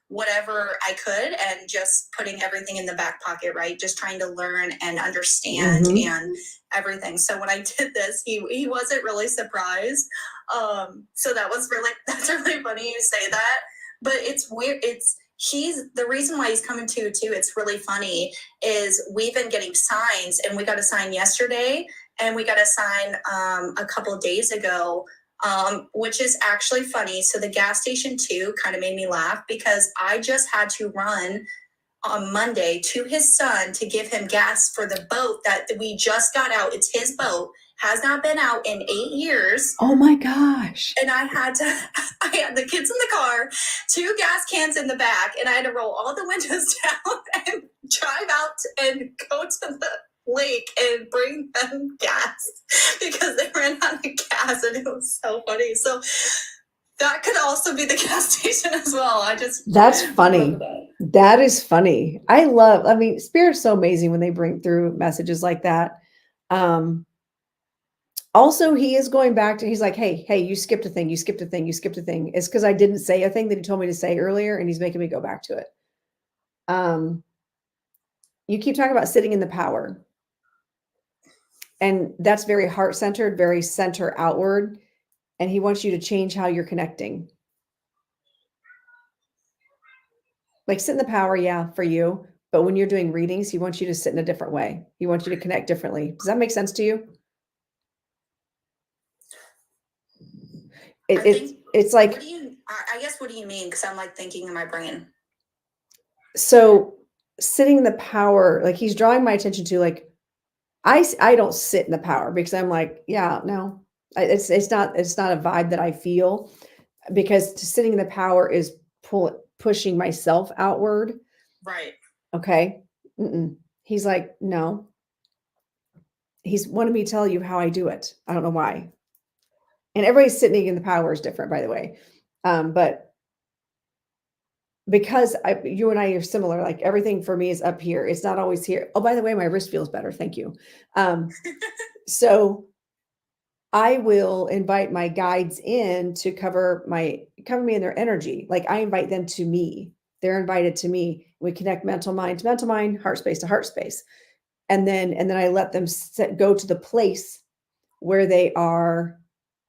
S4: whatever I could and just putting everything in the back pocket, right? Just trying to learn and understand and everything. So when I did this, he wasn't really surprised. So that's really funny you say that, but it's weird. He's the reason why he's coming too. It's really funny is we've been getting signs, and we got a sign yesterday, and we got a sign a couple days ago, which is actually funny. So the gas station too kind of made me laugh, because I just had to run on Monday to his son to give him gas for the boat that we just got out. It's his boat. Has not been out in 8 years.
S2: Oh my gosh.
S4: And I had the kids in the car, 2 gas cans in the back, and I had to roll all the windows down and drive out and go to the lake and bring them gas because they ran out of gas, and it was so funny. So that could also be the gas station as well.
S2: That's funny. That is funny. Spirit's so amazing when they bring through messages like that. Also, he is going back to, he's like, hey, you skipped a thing. You skipped a thing. You skipped a thing. It's because I didn't say a thing that he told me to say earlier, and he's making me go back to it. You keep talking about sitting in the power. And that's very heart-centered, very center outward. And he wants you to change how you're connecting. Sit in the power, yeah, for you. But when you're doing readings, he wants you to sit in a different way. He wants you to connect differently. Does that make sense to you? It's like,
S4: I guess, what do you mean? Because I'm thinking in my brain.
S2: So sitting in the power, he's drawing my attention to I don't sit in the power because I'm like, yeah, no, it's not a vibe that I feel, because sitting in the power is pushing myself outward.
S4: Right.
S2: Okay. Mm-mm. He's like, no, he's wanted me to tell you how I do it. I don't know why. And everybody's sitting in the power is different, by the way. But because you and I are similar, like everything for me is up here. It's not always here. Oh, by the way, my wrist feels better. Thank you. So I will invite my guides in to cover me in their energy. Like I invite them to me. They're invited to me. We connect mental mind to mental mind, heart space to heart space. And then I let them go to the place where they are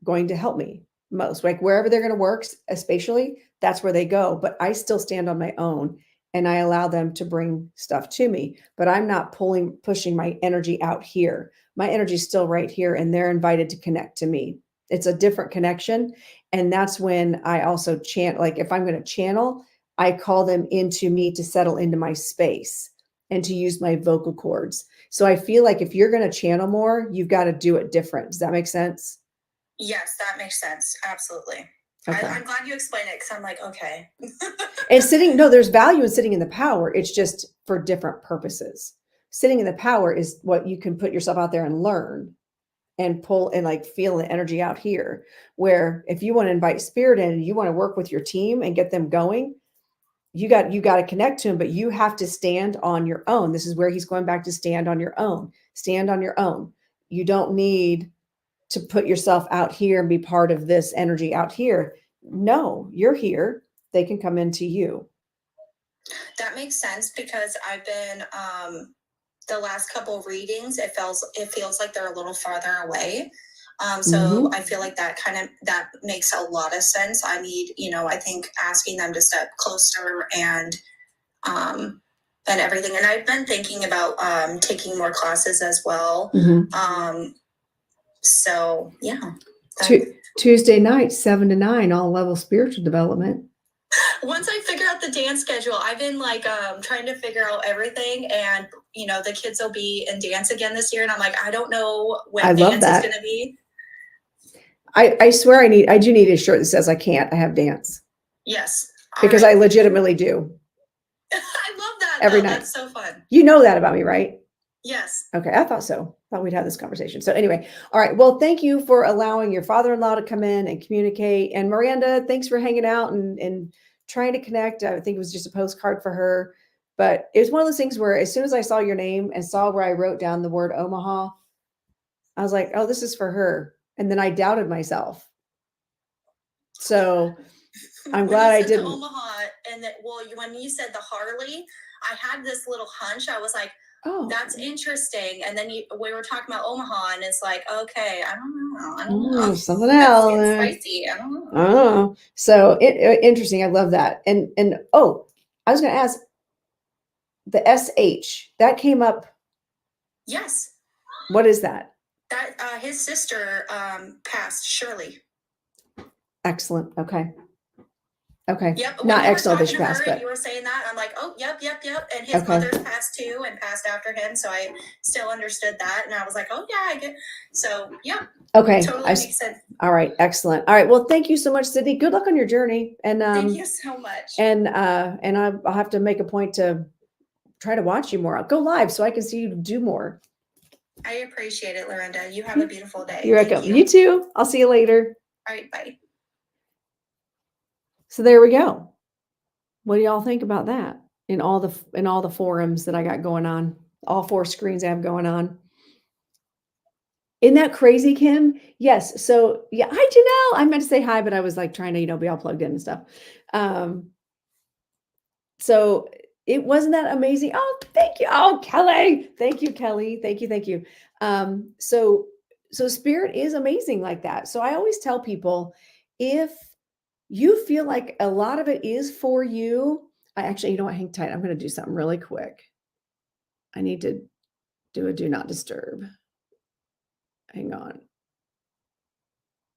S2: going to help me most, like wherever they're going to work, especially that's where they go. But I still stand on my own and I allow them to bring stuff to me, but I'm not pushing my energy out here. My energy is still right here and they're invited to connect to me. It's a different connection. And that's when I also chant, like if I'm going to channel, I call them into me to settle into my space and to use my vocal cords. So I feel like if you're going to channel more, you've got to do it different. Does that make sense?
S4: Yes, that makes sense. Absolutely.
S2: Okay.
S4: I'm glad you explained it because I'm like, okay.
S2: And there's value in sitting in the power. It's just for different purposes. Sitting in the power is what you can put yourself out there and learn and pull and like feel the energy out here. Where if you want to invite spirit in and you want to work with your team and get them going, you got to connect to him, but you have to stand on your own. This is where he's going back to stand on your own. Stand on your own. You don't need to put yourself out here and be part of this energy out here. No, you're here. They can come into you.
S4: That makes sense because I've been the last couple of readings, it feels like they're a little farther away. So I feel like that makes a lot of sense. I need, I think asking them to step closer and everything. And I've been thinking about taking more classes as well. So yeah.
S2: Tuesday night, 7 to 9, all level spiritual development.
S4: Once I figure out the dance schedule, I've been like trying to figure out everything, and the kids will be in dance again this year, and I'm like, I don't know when dance is going to be.
S2: I swear I do need a shirt that says I can't. I have dance.
S4: Yes,
S2: because I legitimately do.
S4: I love that.
S2: Every night.
S4: That's so fun.
S2: You know that about me, right?
S4: Yes.
S2: Okay, I thought so. Thought we'd have this conversation. So anyway, all right. Well, thank you for allowing your father-in-law to come in and communicate. And Miranda, thanks for hanging out and trying to connect. I think it was just a postcard for her. But it was one of those things where as soon as I saw your name and saw where I wrote down the word Omaha, I was like, oh, this is for her. And then I doubted myself. So I'm glad I didn't.
S4: Omaha, and that, when you said the Harley, I had this little hunch. I was like, oh, that's interesting. And then we were talking about Omaha, and it's like, okay, I don't know.
S2: Something else.
S4: Spicy. I don't know.
S2: So interesting. I love that. And I was going to ask, the SH that came up.
S4: Yes.
S2: What is that?
S4: That his sister passed, Shirley.
S2: Excellent. Okay.
S4: Yep.
S2: Not excellent that she passed, but
S4: you were saying that. I'm like, oh, yep. And his mother's passed too and passed after him. So I still understood that. And I was like, oh yeah, I get. So yeah.
S2: Okay.
S4: Totally makes sense.
S2: All right. Excellent. All right. Well, thank you so much, Sydney. Good luck on your journey. And
S4: thank you so much.
S2: And I'll have to make a point to try to watch you more. I'll go live so I can see you do more.
S4: I appreciate it, Lorinda. You have a beautiful day.
S2: You're welcome. You too. I'll see you later.
S4: All right. Bye.
S2: So there we go. What do y'all think about that? In all the forums that I got going on, all 4 screens I have going on. Isn't that crazy, Kim? Yes. So yeah, hi Janelle. I meant to say hi, but I was like trying to, be all plugged in and stuff. So it wasn't that amazing. Oh, thank you. Oh, Kelly. Thank you, Kelly. Thank you. So spirit is amazing like that. So I always tell people, if you feel like a lot of it is for you, hang tight. I'm going to do something really quick. I need to do a do not disturb. Hang on.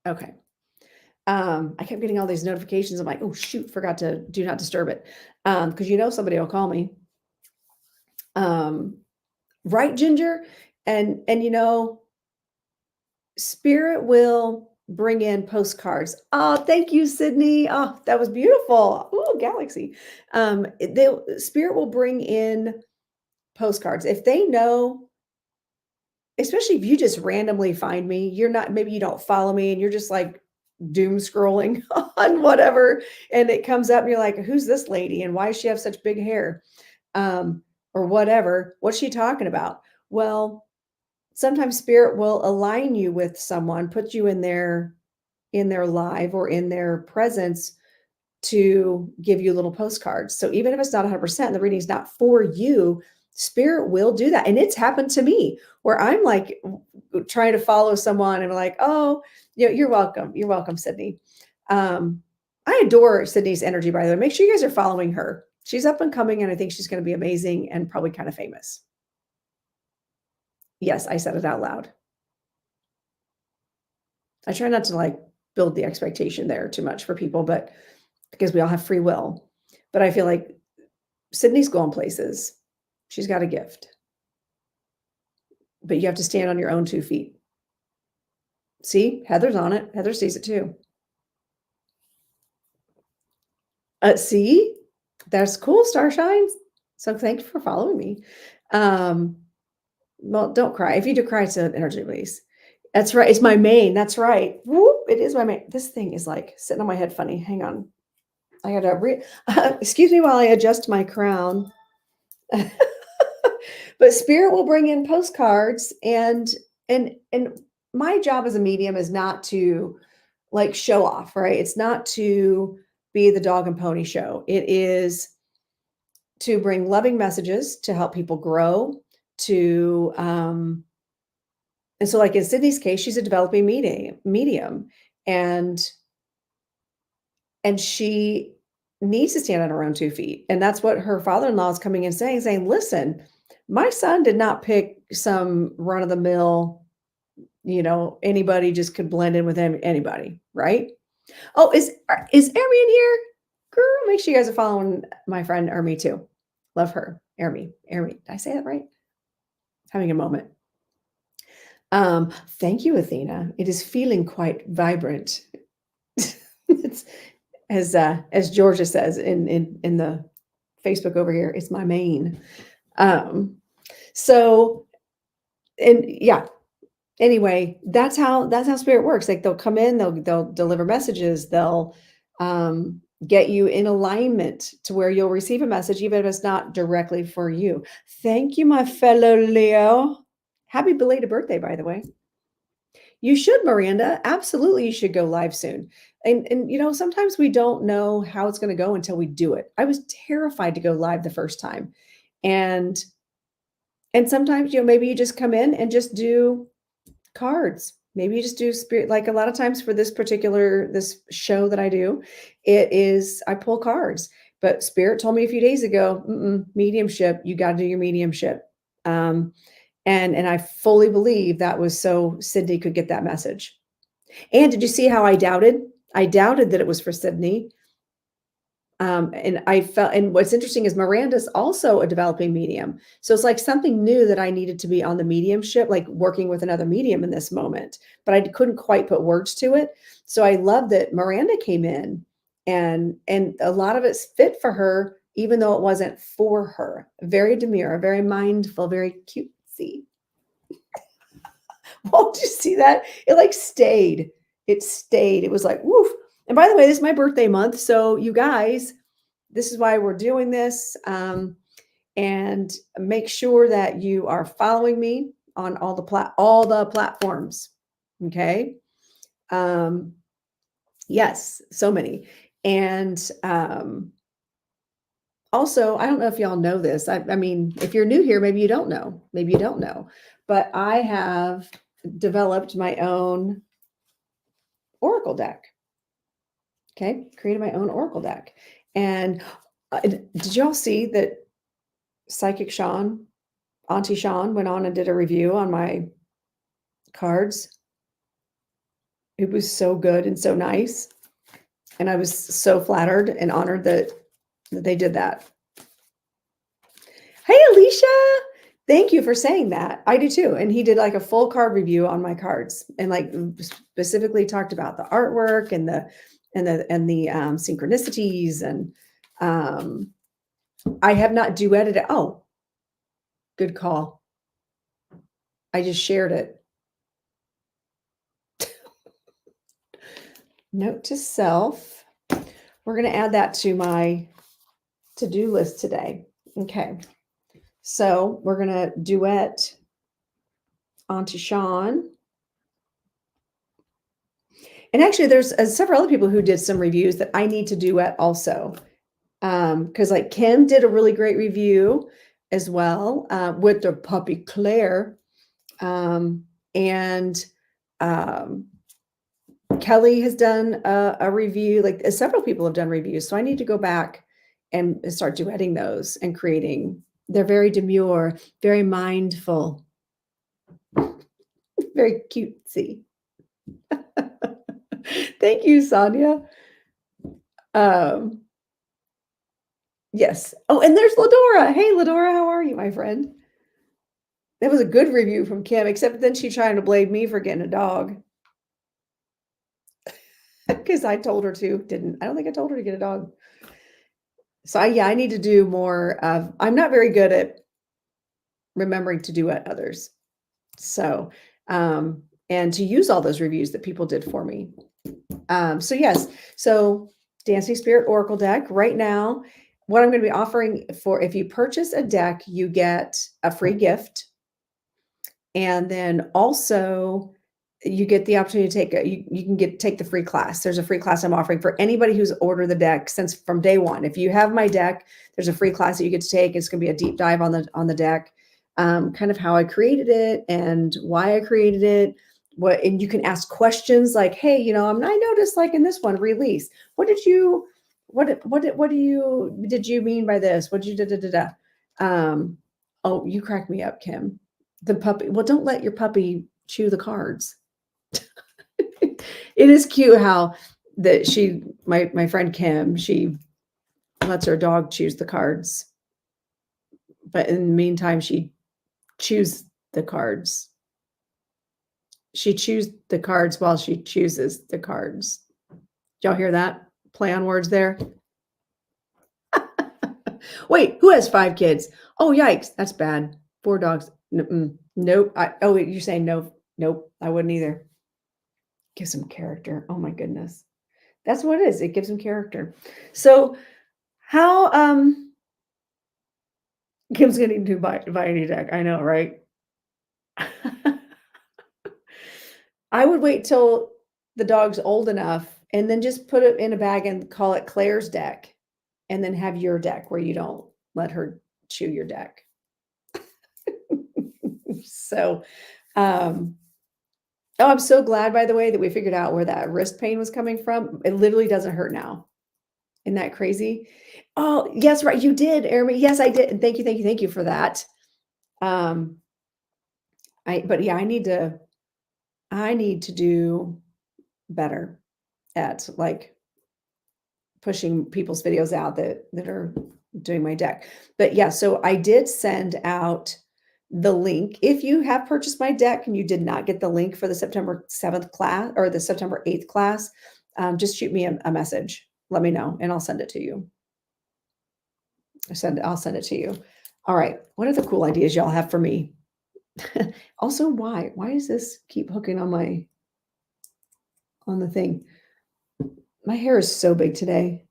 S2: Okay. I kept getting all these notifications. I'm like, oh shoot, forgot to do not disturb it. Because somebody will call me. Right, Ginger? And Spirit will bring in postcards. Oh, thank you, Sydney. Oh, that was beautiful. Oh, Galaxy. Spirit will bring in postcards. If they know, especially if you just randomly find me, maybe you don't follow me and you're just like doom scrolling on whatever. And it comes up and you're like, who's this lady? And why does she have such big hair? Or whatever. What's she talking about? Well, sometimes Spirit will align you with someone, put you in their live or in their presence to give you little postcards. So even if it's not 100%, the reading's not for you, Spirit will do that. And it's happened to me where I'm like trying to follow someone and like, oh, you're welcome. You're welcome, Sydney. I adore Sydney's energy, by the way. Make sure you guys are following her. She's up and coming, and I think she's going to be amazing and probably kind of famous. Yes, I said it out loud. I try not to like build the expectation there too much for people, but because we all have free will. But I feel like Sydney's going places. She's got a gift. But you have to stand on your own 2 feet. See, Heather's on it. Heather sees it too. See, that's cool, Starshines. So thank you for following me. Well, don't cry. If you do cry, it's an energy release. That's right. It's my mane. That's right. Whoop, it is my mane. This thing is like sitting on my head funny. Hang on. I gotta excuse me while I adjust my crown. But Spirit will bring in postcards, and my job as a medium is not to like show off, right? It's not to be the dog and pony show. It is to bring loving messages to help people grow, to and so like in Sydney's case, she's a developing medium, and she needs to stand on her own 2 feet. And that's what her father-in-law is coming in saying, listen, my son did not pick some run-of-the-mill, anybody just could blend in with anybody, right? Oh, is Ermi in here? Girl, make sure you guys are following my friend Ermi too. Love her. Ermi. Did I say that right? Having a moment. Thank you, Athena. It is feeling quite vibrant. It's as Georgia says in the Facebook over here, it's my mane. So, and yeah, anyway, that's how Spirit works. Like they'll come in, they'll deliver messages, they'll get you in alignment to where you'll receive a message, even if it's not directly for you. Thank you, my fellow Leo. Happy belated birthday, by the way. You should, Miranda. Absolutely, you should go live soon. And sometimes we don't know how it's going to go until we do it. I was terrified to go live the first time. And sometimes, maybe you just come in and just do cards. Maybe you just do Spirit. Like a lot of times for this show that I do, I pull cards. But Spirit told me a few days ago, mediumship, you got to do your mediumship. And I fully believe that was so Sydney could get that message. And did you see how I doubted? I doubted that it was for Sydney. And I felt, and what's interesting is Miranda's also a developing medium. So it's like something new that I needed to be on the mediumship, like working with another medium in this moment, but I couldn't quite put words to it. So I love that Miranda came in and a lot of it's fit for her, even though it wasn't for her. Very demure, very mindful, very cutesy. Won't you see that? It like stayed. It stayed. It was like, woof. And by the way, this is my birthday month. So you guys, this is why we're doing this. And make sure that you are following me on all the platforms. Okay. Yes, so many. And also, I don't know if y'all know this. I mean, if you're new here, maybe you don't know. Maybe you don't know. But I have developed my own oracle deck. Okay, created my own oracle deck. And did y'all see that Psychic Sean, Auntie Sean, went on and did a review on my cards? It was so good and so nice. And I was so flattered and honored that they did that. Hey, Alicia. Thank you for saying that. I do too. And he did like a full card review on my cards and like specifically talked about the artwork and the synchronicities. And I have not duetted it. Oh, good call. I just shared it. Note to self. We're going to add that to my to-do list today. Okay. So we're going to duet onto Sean. And actually, there's several other people who did some reviews that I need to duet also. Because like Kim did a really great review as well with the puppy Claire. And Kelly has done a review, like several people have done reviews. So I need to go back and start duetting those and creating. They're very demure, very mindful, very cutesy. Thank you, Sonia. Yes. Oh, and there's Ladora. Hey, Ladora, how are you, my friend? That was a good review from Kim, except then she trying to blame me for getting a dog. Because I told her to. I don't think I told her to get a dog. So I need to do more of, I'm not very good at remembering to duet others. So, and to use all those reviews that people did for me. So yes, so Dancing Spirit Oracle deck right now, what I'm going to be offering for, if you purchase a deck, you get a free gift. And then also you get the opportunity to take the free class. There's a free class I'm offering for anybody who's ordered the deck since from day one. If you have my deck, there's a free class that you get to take. It's going to be a deep dive on the deck, kind of how I created it and why I created it. And you can ask questions like, hey, I noticed like in this one release, did you mean by this? What did you oh, you crack me up, Kim. The puppy. Well, don't let your puppy chew the cards. It is cute how that my friend Kim, she lets her dog choose the cards. But in the meantime, she chews the cards. She chews the cards while she chooses the cards. Did y'all hear that? Play on words there. Wait, who has 5 kids? Oh, yikes. That's bad. 4 dogs. Nope. You're saying no. Nope. I wouldn't either. Gives them character. Oh my goodness. That's what it is. It gives them character. So how, Kim's going to buy a new deck. I know, right? I would wait till the dog's old enough and then just put it in a bag and call it Claire's deck. And then have your deck where you don't let her chew your deck. So, I'm so glad, by the way, that we figured out where that wrist pain was coming from. It literally doesn't hurt now. Isn't that crazy? Oh, yes, right. You did, Aaron. Yes, I did. Thank you for that. But yeah, I need to do better at like pushing people's videos out that are doing my deck. But yeah, so I did send out the link. If you have purchased my deck and you did not get the link for the September 7th class or the September 8th class, just shoot me a message. Let me know and I'll send it to you. I'll send it to you. All right. What are the cool ideas y'all have for me? Also, why does this keep hooking on the thing? My hair is so big today.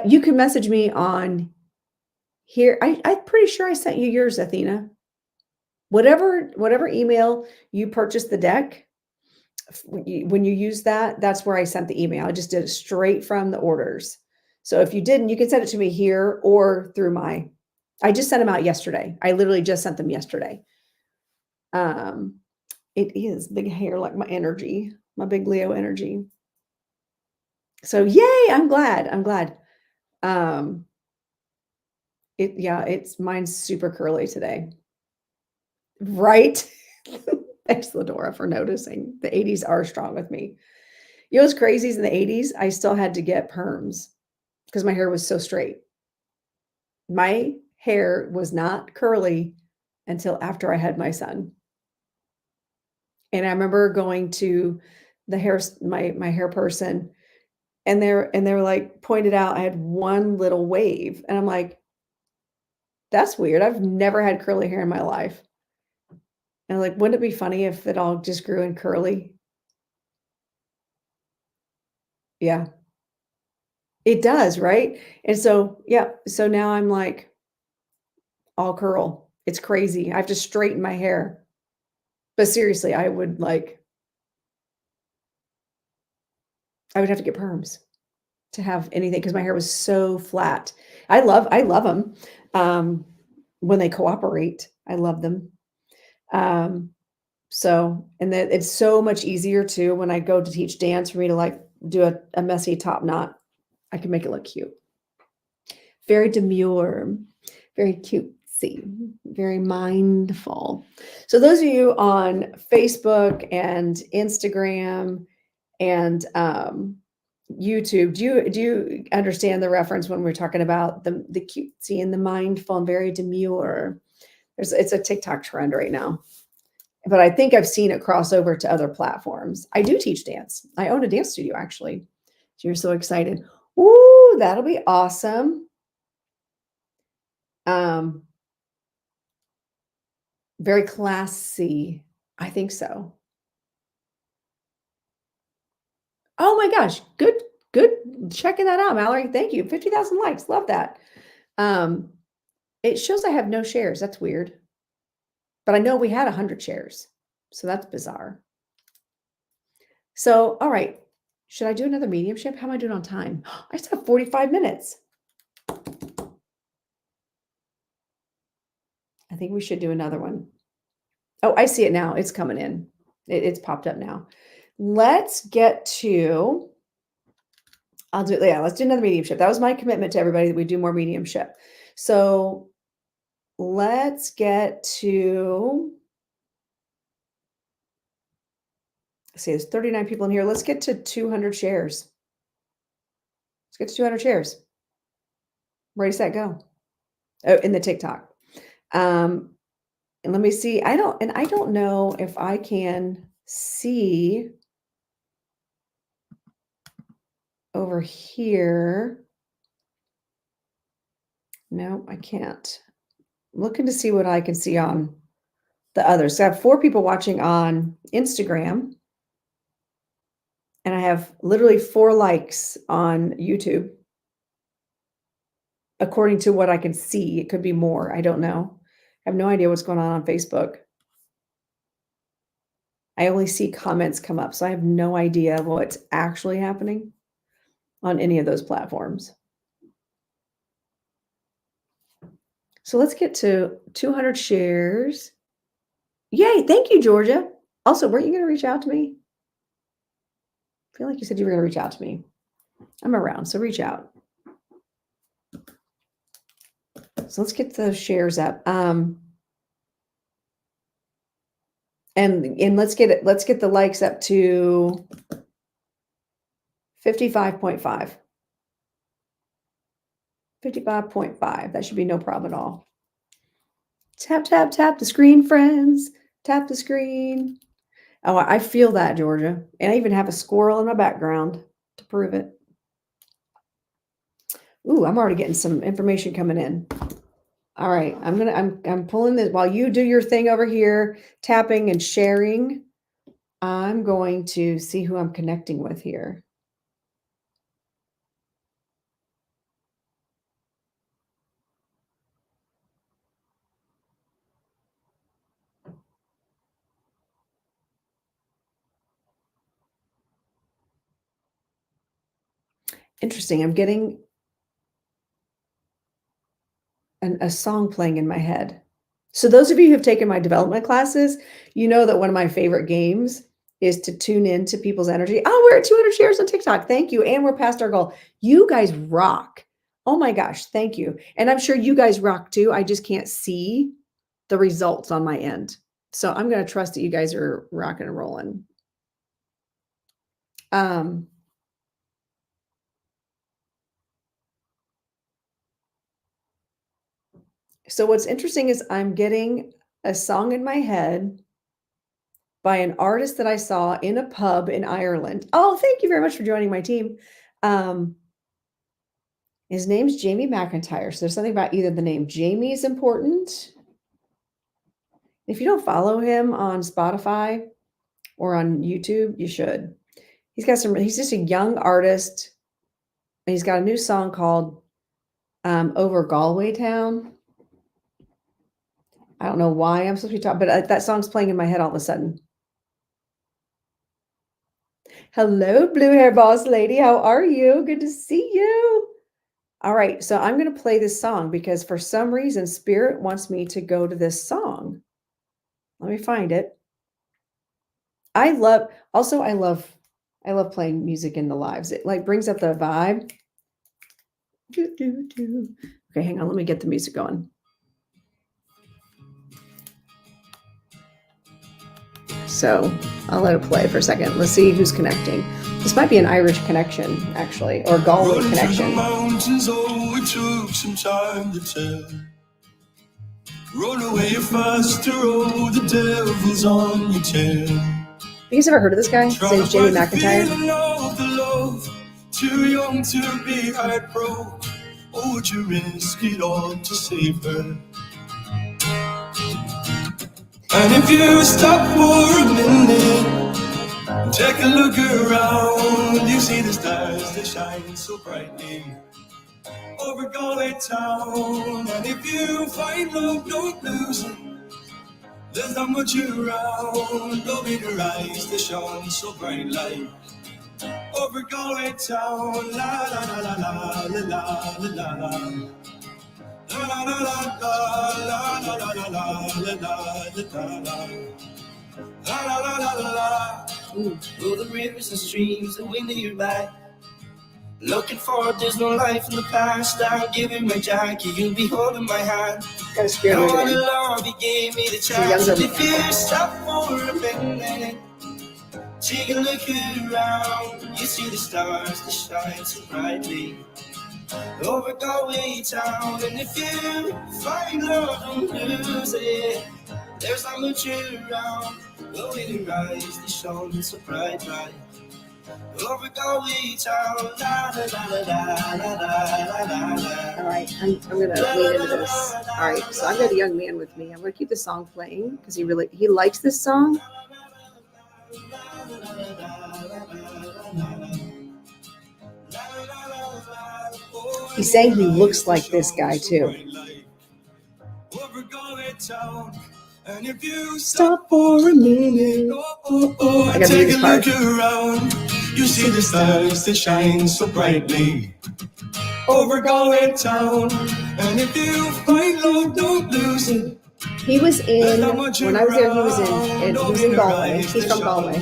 S2: You can message me on here. I'm pretty sure I sent you yours, Athena. Whatever email you purchased the deck, when you use that's where I sent the email. I just did it straight from the orders. So if you didn't, you can send it to me here or through I just sent them out yesterday. I literally just sent them yesterday. It is big hair, like my energy, my big Leo energy. So yay, I'm glad. Mine's super curly today. Right? Thanks, Ladora, for noticing. The 80s are strong with me. You know what's crazy is in the 80s, I still had to get perms because my hair was so straight. My hair was not curly until after I had my son. And I remember going to the my hair person, and they were like pointed out I had one little wave. And I'm like, that's weird. I've never had curly hair in my life. And like, wouldn't it be funny if it all just grew in curly? Yeah, it does, right? And so, yeah, so now I'm like all curl. It's crazy. I have to straighten my hair. But seriously, I would have to get perms to have anything because my hair was so flat. I love them when they cooperate. I love them. Um, so, and then it's so much easier too when I go to teach dance for me to like do a messy top knot. I can make it look cute. Very demure, very cutesy, very mindful. So those of you on Facebook and Instagram and YouTube, do you understand the reference when we're talking about the cutesy and the mindful and very demure? It's a TikTok trend right now, but I think I've seen it cross over to other platforms. I do teach dance. I own a dance studio actually. So you're so excited. Ooh, that'll be awesome. Um, Very classy. I think so. Oh my gosh. Good checking that out, Mallory. Thank you. 50,000 likes. Love that. Um, it shows I have no shares. That's weird. But I know we had 100 shares. So that's bizarre. So, all right. Should I do another mediumship? How am I doing on time? I just have 45 minutes. I think we should do another one. Oh, I see it now. It's coming in. It's popped up now. Let's get to, I'll do, yeah, let's do another mediumship. That was my commitment to everybody that we do more mediumship. So let's get to, see, there's 39 people in here. Let's get to 200 shares. Let's get to 200 shares. Where does that go? Oh, in the TikTok. And let me see. I don't know if I can see over here. No, I can't. I'm looking to see what I can see on the others. So I have 4 people watching on Instagram, and I have literally 4 likes on YouTube. According to what I can see, it could be more. I don't know. I have no idea what's going on Facebook. I only see comments come up, so I have no idea what's actually happening on any of those platforms. So let's get to 200 shares. Yay, thank you, Georgia. Also, weren't you going to reach out to me? I feel like you said you were going to reach out to me. I'm around, so reach out. So let's get the shares up. And let's get the likes up to 55.5. 55.5. That should be no problem at all. Tap, tap, tap the screen, friends. Tap the screen. Oh, I feel that, Georgia. And I even have a squirrel in my background to prove it. Ooh, I'm already getting some information coming in. All right, I'm pulling this while you do your thing over here, tapping and sharing. I'm going to see who I'm connecting with here. Interesting. I'm getting a song playing in my head. So those of you who have taken my development classes, you know that one of my favorite games is to tune into people's energy. Oh, we're at 200 shares on TikTok. Thank you. And we're past our goal. You guys rock. Oh my gosh. Thank you. And I'm sure you guys rock too. I just can't see the results on my end. So I'm going to trust that you guys are rocking and rolling. I So what's interesting is I'm getting a song in my head by an artist that I saw in a pub in Ireland. Oh, thank you very much for joining my team. His name's Jamie McIntyre. So there's something about either the name Jamie is important. If you don't follow him on Spotify or on YouTube, you should. He's just a young artist. And he's got a new song called Over Galway Town. I don't know why I'm supposed to be talking, but that song's playing in my head all of a sudden. Hello, blue hair boss lady. How are you? Good to see you. All right. So I'm going to play this song because for some reason, Spirit wants me to go to this song. Let me find it. I love playing music in the lives. It like brings up the vibe. Okay, hang on. Let me get the music going. So I'll let it play for a second. Let's see who's connecting. This might be an Irish connection, actually, or Galway connection.
S1: Mountains, oh, it took some time to tell. Run away faster, oh, the devil's on your tail.
S2: Have you guys ever heard of this guy? His name's Jamie McIntyre.
S1: Too young to be heartbroken. Oh, would you risk it all to save her? And if you stop for a minute, take a look around, you see the stars, they shine so brightly over Galway town. And if you find love, don't lose it. There's not much around. Love in your eyes, they shine so bright like over Galway town. La la la la la la la la la. La la la la la la la la la la la la la. Oh, the rivers and streams, the wind in your back. Looking forward, there's no life in the past. I'll give you my jacket, you'll be holding my hand.
S2: Got a spirit
S1: I
S2: right there.
S1: love, you gave me the chance. If you stop for a minute, take a look around, you see the stars, they shine so brightly over Galway town. And if you find love, don't lose it. There's not much around. The way you rise, they shine so bright light over Galway town. La la la la la la la la.
S2: All right, I'm gonna lean into this. All right, so I've got a young man with me. I'm gonna keep the song playing because he likes this song. He's saying he looks like this guy too.
S1: And if you
S2: Stop for a minute. I gotta
S1: take
S2: do
S1: a
S2: this part.
S1: look around, you see the stars that shine so brightly over Galway town. And if you find love, don't lose it.
S2: He was in when I was there. He was in Galway. He's from Galway.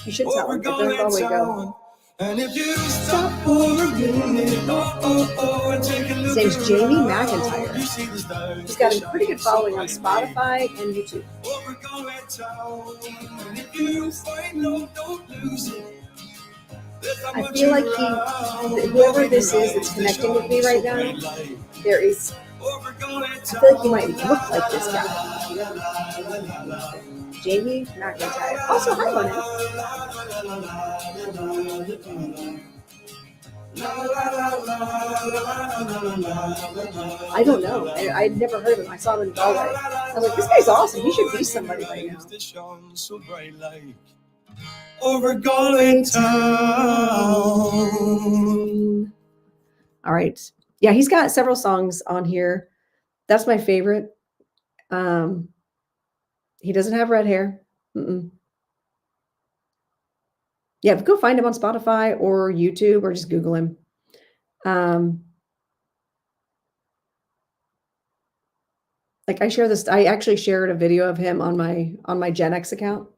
S2: You should tell him if they're in Galway, go.
S1: And if you stop for a minute, and take a look
S2: His name's Jamie
S1: around,
S2: McIntyre.
S1: you see the stars
S2: He's got a
S1: that
S2: pretty good
S1: shine
S2: following on
S1: so brightly
S2: Spotify and YouTube.
S1: over Galway town. And if you find love, don't lose it.
S2: I feel like whoever this is that's connecting with me right now, there is. I feel like he might look like this guy. Jamie McIntyre. Also, hi, Lana. I don't know. I'd never heard of him. I saw him in Galway. I was like, this guy's awesome. He should be somebody right now.
S1: Over Galway town.
S2: All right. Yeah, he's got several songs on here. That's my favorite. He doesn't have red hair. Yeah, go find him on Spotify or YouTube or just Google him. Like I actually shared a video of him on my Gen X account.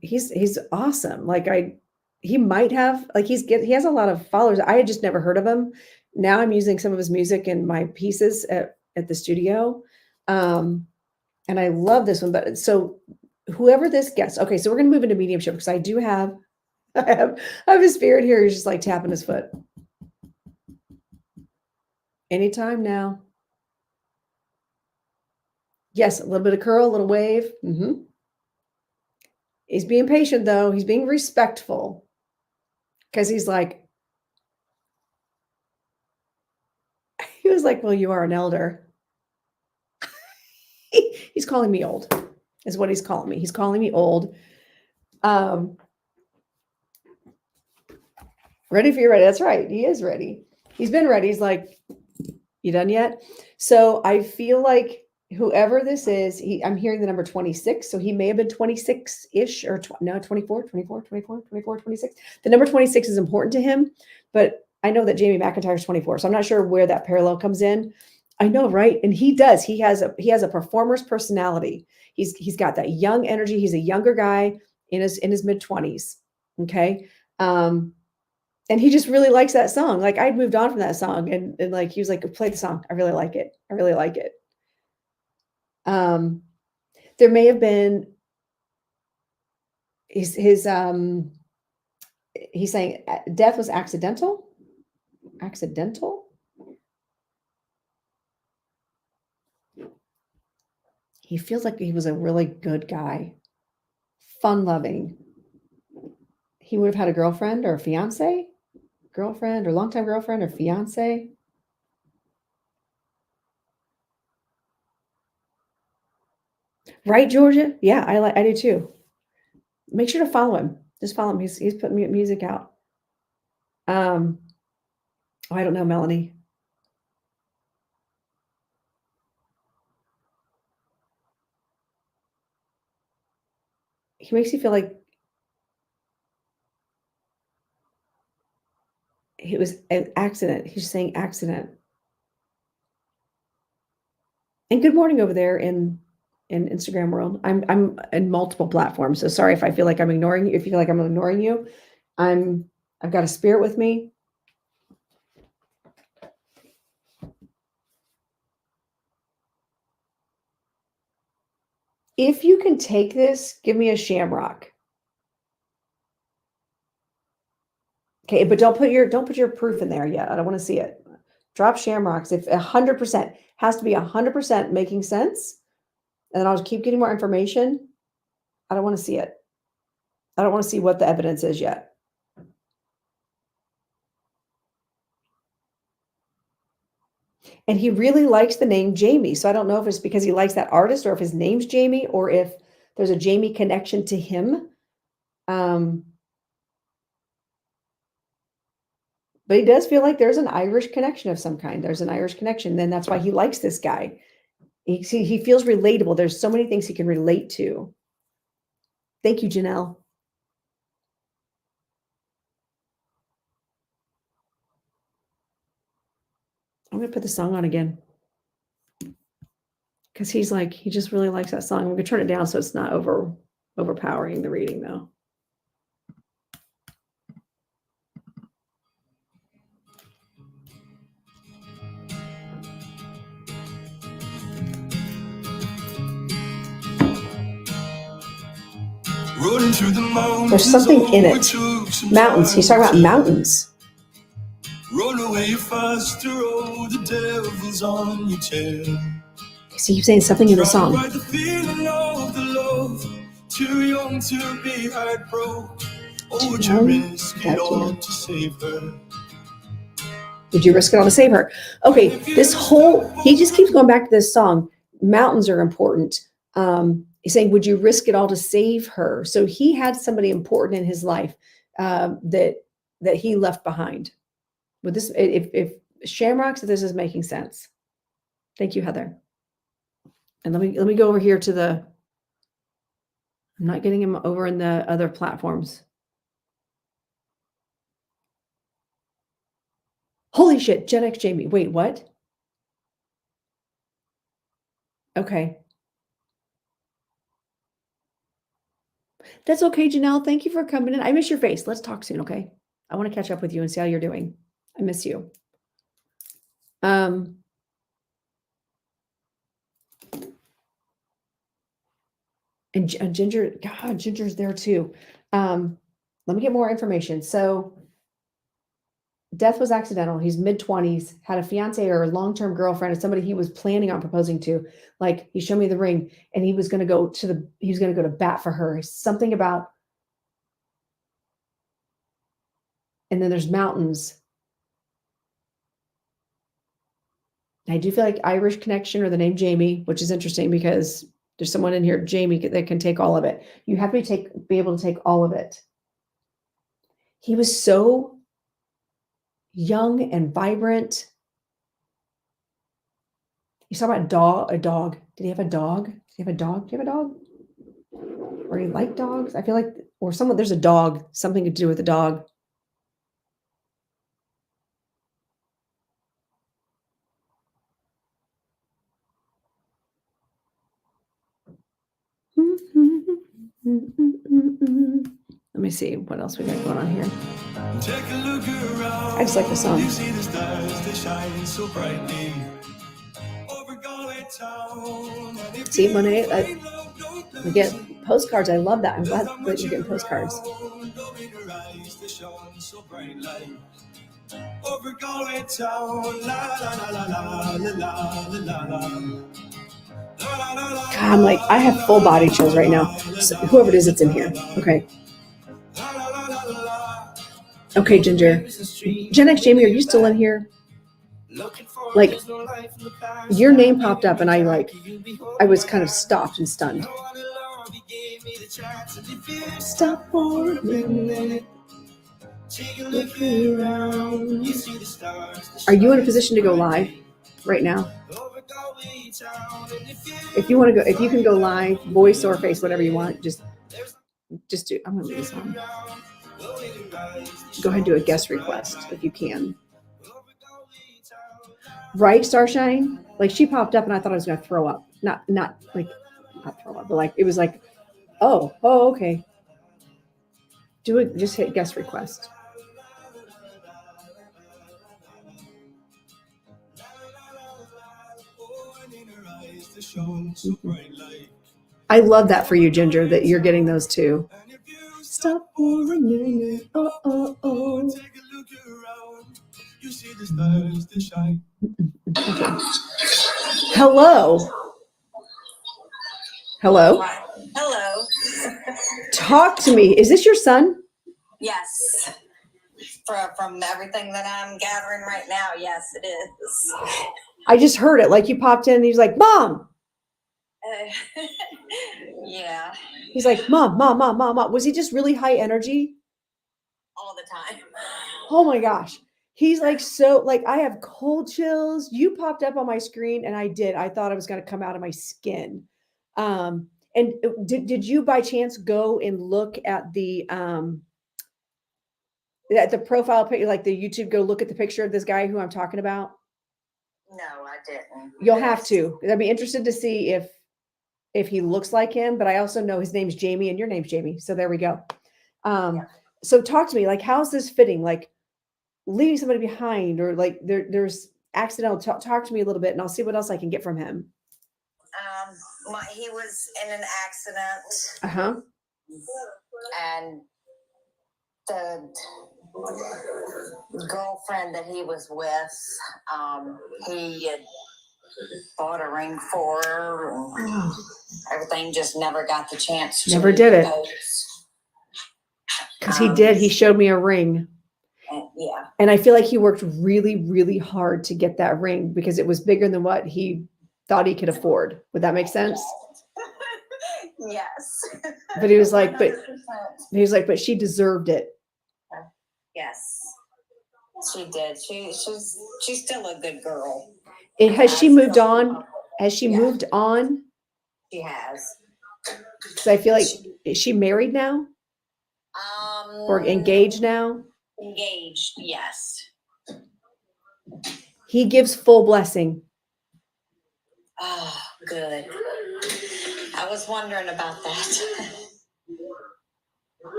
S2: He's awesome. Like he might have, like he has a lot of followers. I had just never heard of him. Now I'm using some of his music in my pieces at the studio. And I love this one, but so whoever this gets, okay, so we're going to move into mediumship because I have a spirit here who's just like tapping his foot. Anytime now. Yes, a little bit of curl, a little wave. He's being patient, though. He's being respectful. Because he's like, he was like, well, you are an elder. He's calling me old, is what he's calling me. He's calling me old. Ready for you, ready. That's right. He is ready. He's been ready. He's like, you done yet? So I feel like whoever this is, I'm hearing the number 26. So he may have been 26-ish or no, 24, 24, 24, 24, 26. The number 26 is important to him, but I know that Jamie McIntyre is 24. So I'm not sure where that parallel comes in. I know, right? And he does. He has a performer's personality. He's got that young energy. He's a younger guy in his mid 20s. Okay. And he just really likes that song. Like I'd moved on from that song and like, he was like, play the song. I really like it. I really like it. There may have been he's saying death was accidental. He feels like he was a really good guy, fun loving. He would have had a girlfriend or a fiance, longtime girlfriend or fiance. Right, Georgia? Yeah, I do too. Make sure to follow him. Just follow him. He's putting music out. I don't know, Melanie. He makes you feel like it was an accident. He's saying accident. And good morning over there in Instagram world. I'm in multiple platforms. So sorry if I feel like I'm ignoring you. If you feel like I'm ignoring you, I've got a spirit with me. If you can take this, give me a shamrock. Okay, but don't put your proof in there yet. I don't want to see it. Drop shamrocks. If 100% has to be 100% making sense, and then I'll keep getting more information. I don't want to see it. I don't want to see what the evidence is yet. And he really likes the name Jamie. So I don't know if it's because he likes that artist or if his name's Jamie or if there's a Jamie connection to him. But he does feel like there's an Irish connection of some kind. There's an Irish connection. Then that's why he likes this guy. He feels relatable. There's so many things he can relate to. Thank you, Janelle. I'm going to put the song on again. Because he just really likes that song. I'm going to turn it down so it's not overpowering the reading, though.
S1: Rolling through the mountains.
S2: There's something in it. Mountains. He's talking about mountains.
S1: Roll away faster, oh, the devil's on your tail.
S2: So he's saying something in the song.
S1: Ride the feeling of the love, too young to be heartbroken. Oh, would you risk it all to save her?
S2: Did you risk it all to save her? Okay, he just keeps going back to this song. Mountains are important. He's saying, would you risk it all to save her? So he had somebody important in his life that he left behind. With this, if Shamrocks, if this is making sense. Thank you, Heather. And let me go over here to I'm not getting him over in the other platforms. Holy shit, Gen X Jamie. Wait, what? Okay. That's okay, Janelle. Thank you for coming in. I miss your face. Let's talk soon, okay? I want to catch up with you and see how you're doing. I miss you. And Ginger, God, Ginger's there too. Let me get more information. So death was accidental. He's mid-20s, had a fiance or a long-term girlfriend or somebody he was planning on proposing to. Like, he showed me the ring and he was going to go to bat for her. Something about, and then there's mountains. I do feel like Irish connection or the name Jamie, which is interesting because there's someone in here, Jamie, that can take all of it. You have to be able to take all of it. He was so young and vibrant. You saw about a dog. Did he have a dog? Did he have a dog? Do you have a dog? Or he liked dogs? I feel like, or there's a dog, something to do with the dog. Let me see what else we got going on here.
S1: Take a look around.
S2: I just like the song.
S1: You see the stars, they shine so brightly over Galway town.
S2: See, Monet, we get postcards. I love that. I'm glad that you're getting postcards.
S1: Over Galway town, la la la la la la la la la.
S2: God, I'm like, I have full body chills right now. So whoever it is that's in here. Okay. Okay, Ginger. Gen X Jamie, are you still in here? Like, your name popped up and I was kind of stopped and stunned. Stop for a minute. Look around. Are you in a position to go live right now? If you want to go, if you can go live, voice or face, whatever you want, just do. I'm gonna leave this on. Go ahead and do a guest request if you can. Right, Starshine? Like, she popped up and I thought I was gonna throw up. Not throw up, but like it was like, oh, okay. Do it. Just hit guest request. I love that for you, Ginger, that you're getting those too. Stop for a minute. Oh, oh, oh. Okay. Hello. Hello.
S3: Hello.
S2: Talk to me. Is this your son?
S3: Yes. From everything that I'm gathering right now, yes, it is.
S2: I just heard it. Like, you popped in and he's like, Mom.
S3: Yeah.
S2: He's like, Mom. Was he just really high energy?
S3: All the time.
S2: Oh my gosh. He's like, so like, I have cold chills. You popped up on my screen and I thought I was going to come out of my skin. And did you by chance go and look at the profile picture, like the YouTube, go look at the picture of this guy who I'm talking about?
S3: No, I didn't.
S2: You'll have to. I'd be interested to see if he looks like him, but I also know his name's Jamie and your name's Jamie. So there we go. So talk to me, like, how's this fitting? Like, leaving somebody behind, or like there's accidental. Talk to me a little bit and I'll see what else I can get from him.
S3: He was in an accident.
S2: Uh-huh.
S3: And the girlfriend that he was with, he had bought a ring for her. And everything, just never got the chance to.
S2: Never did it. Because he did. He showed me a ring.
S3: Yeah.
S2: And I feel like he worked really, really hard to get that ring because it was bigger than what he thought he could afford. Would that make sense?
S3: Yes.
S2: But he was like, but she deserved it.
S3: Yes, she did. She's still a good girl.
S2: Has she moved on? Has she moved on?
S3: She has.
S2: So I feel like, is she married now? Or engaged now?
S3: Engaged, yes.
S2: He gives full blessing.
S3: Oh, good. I was wondering about that.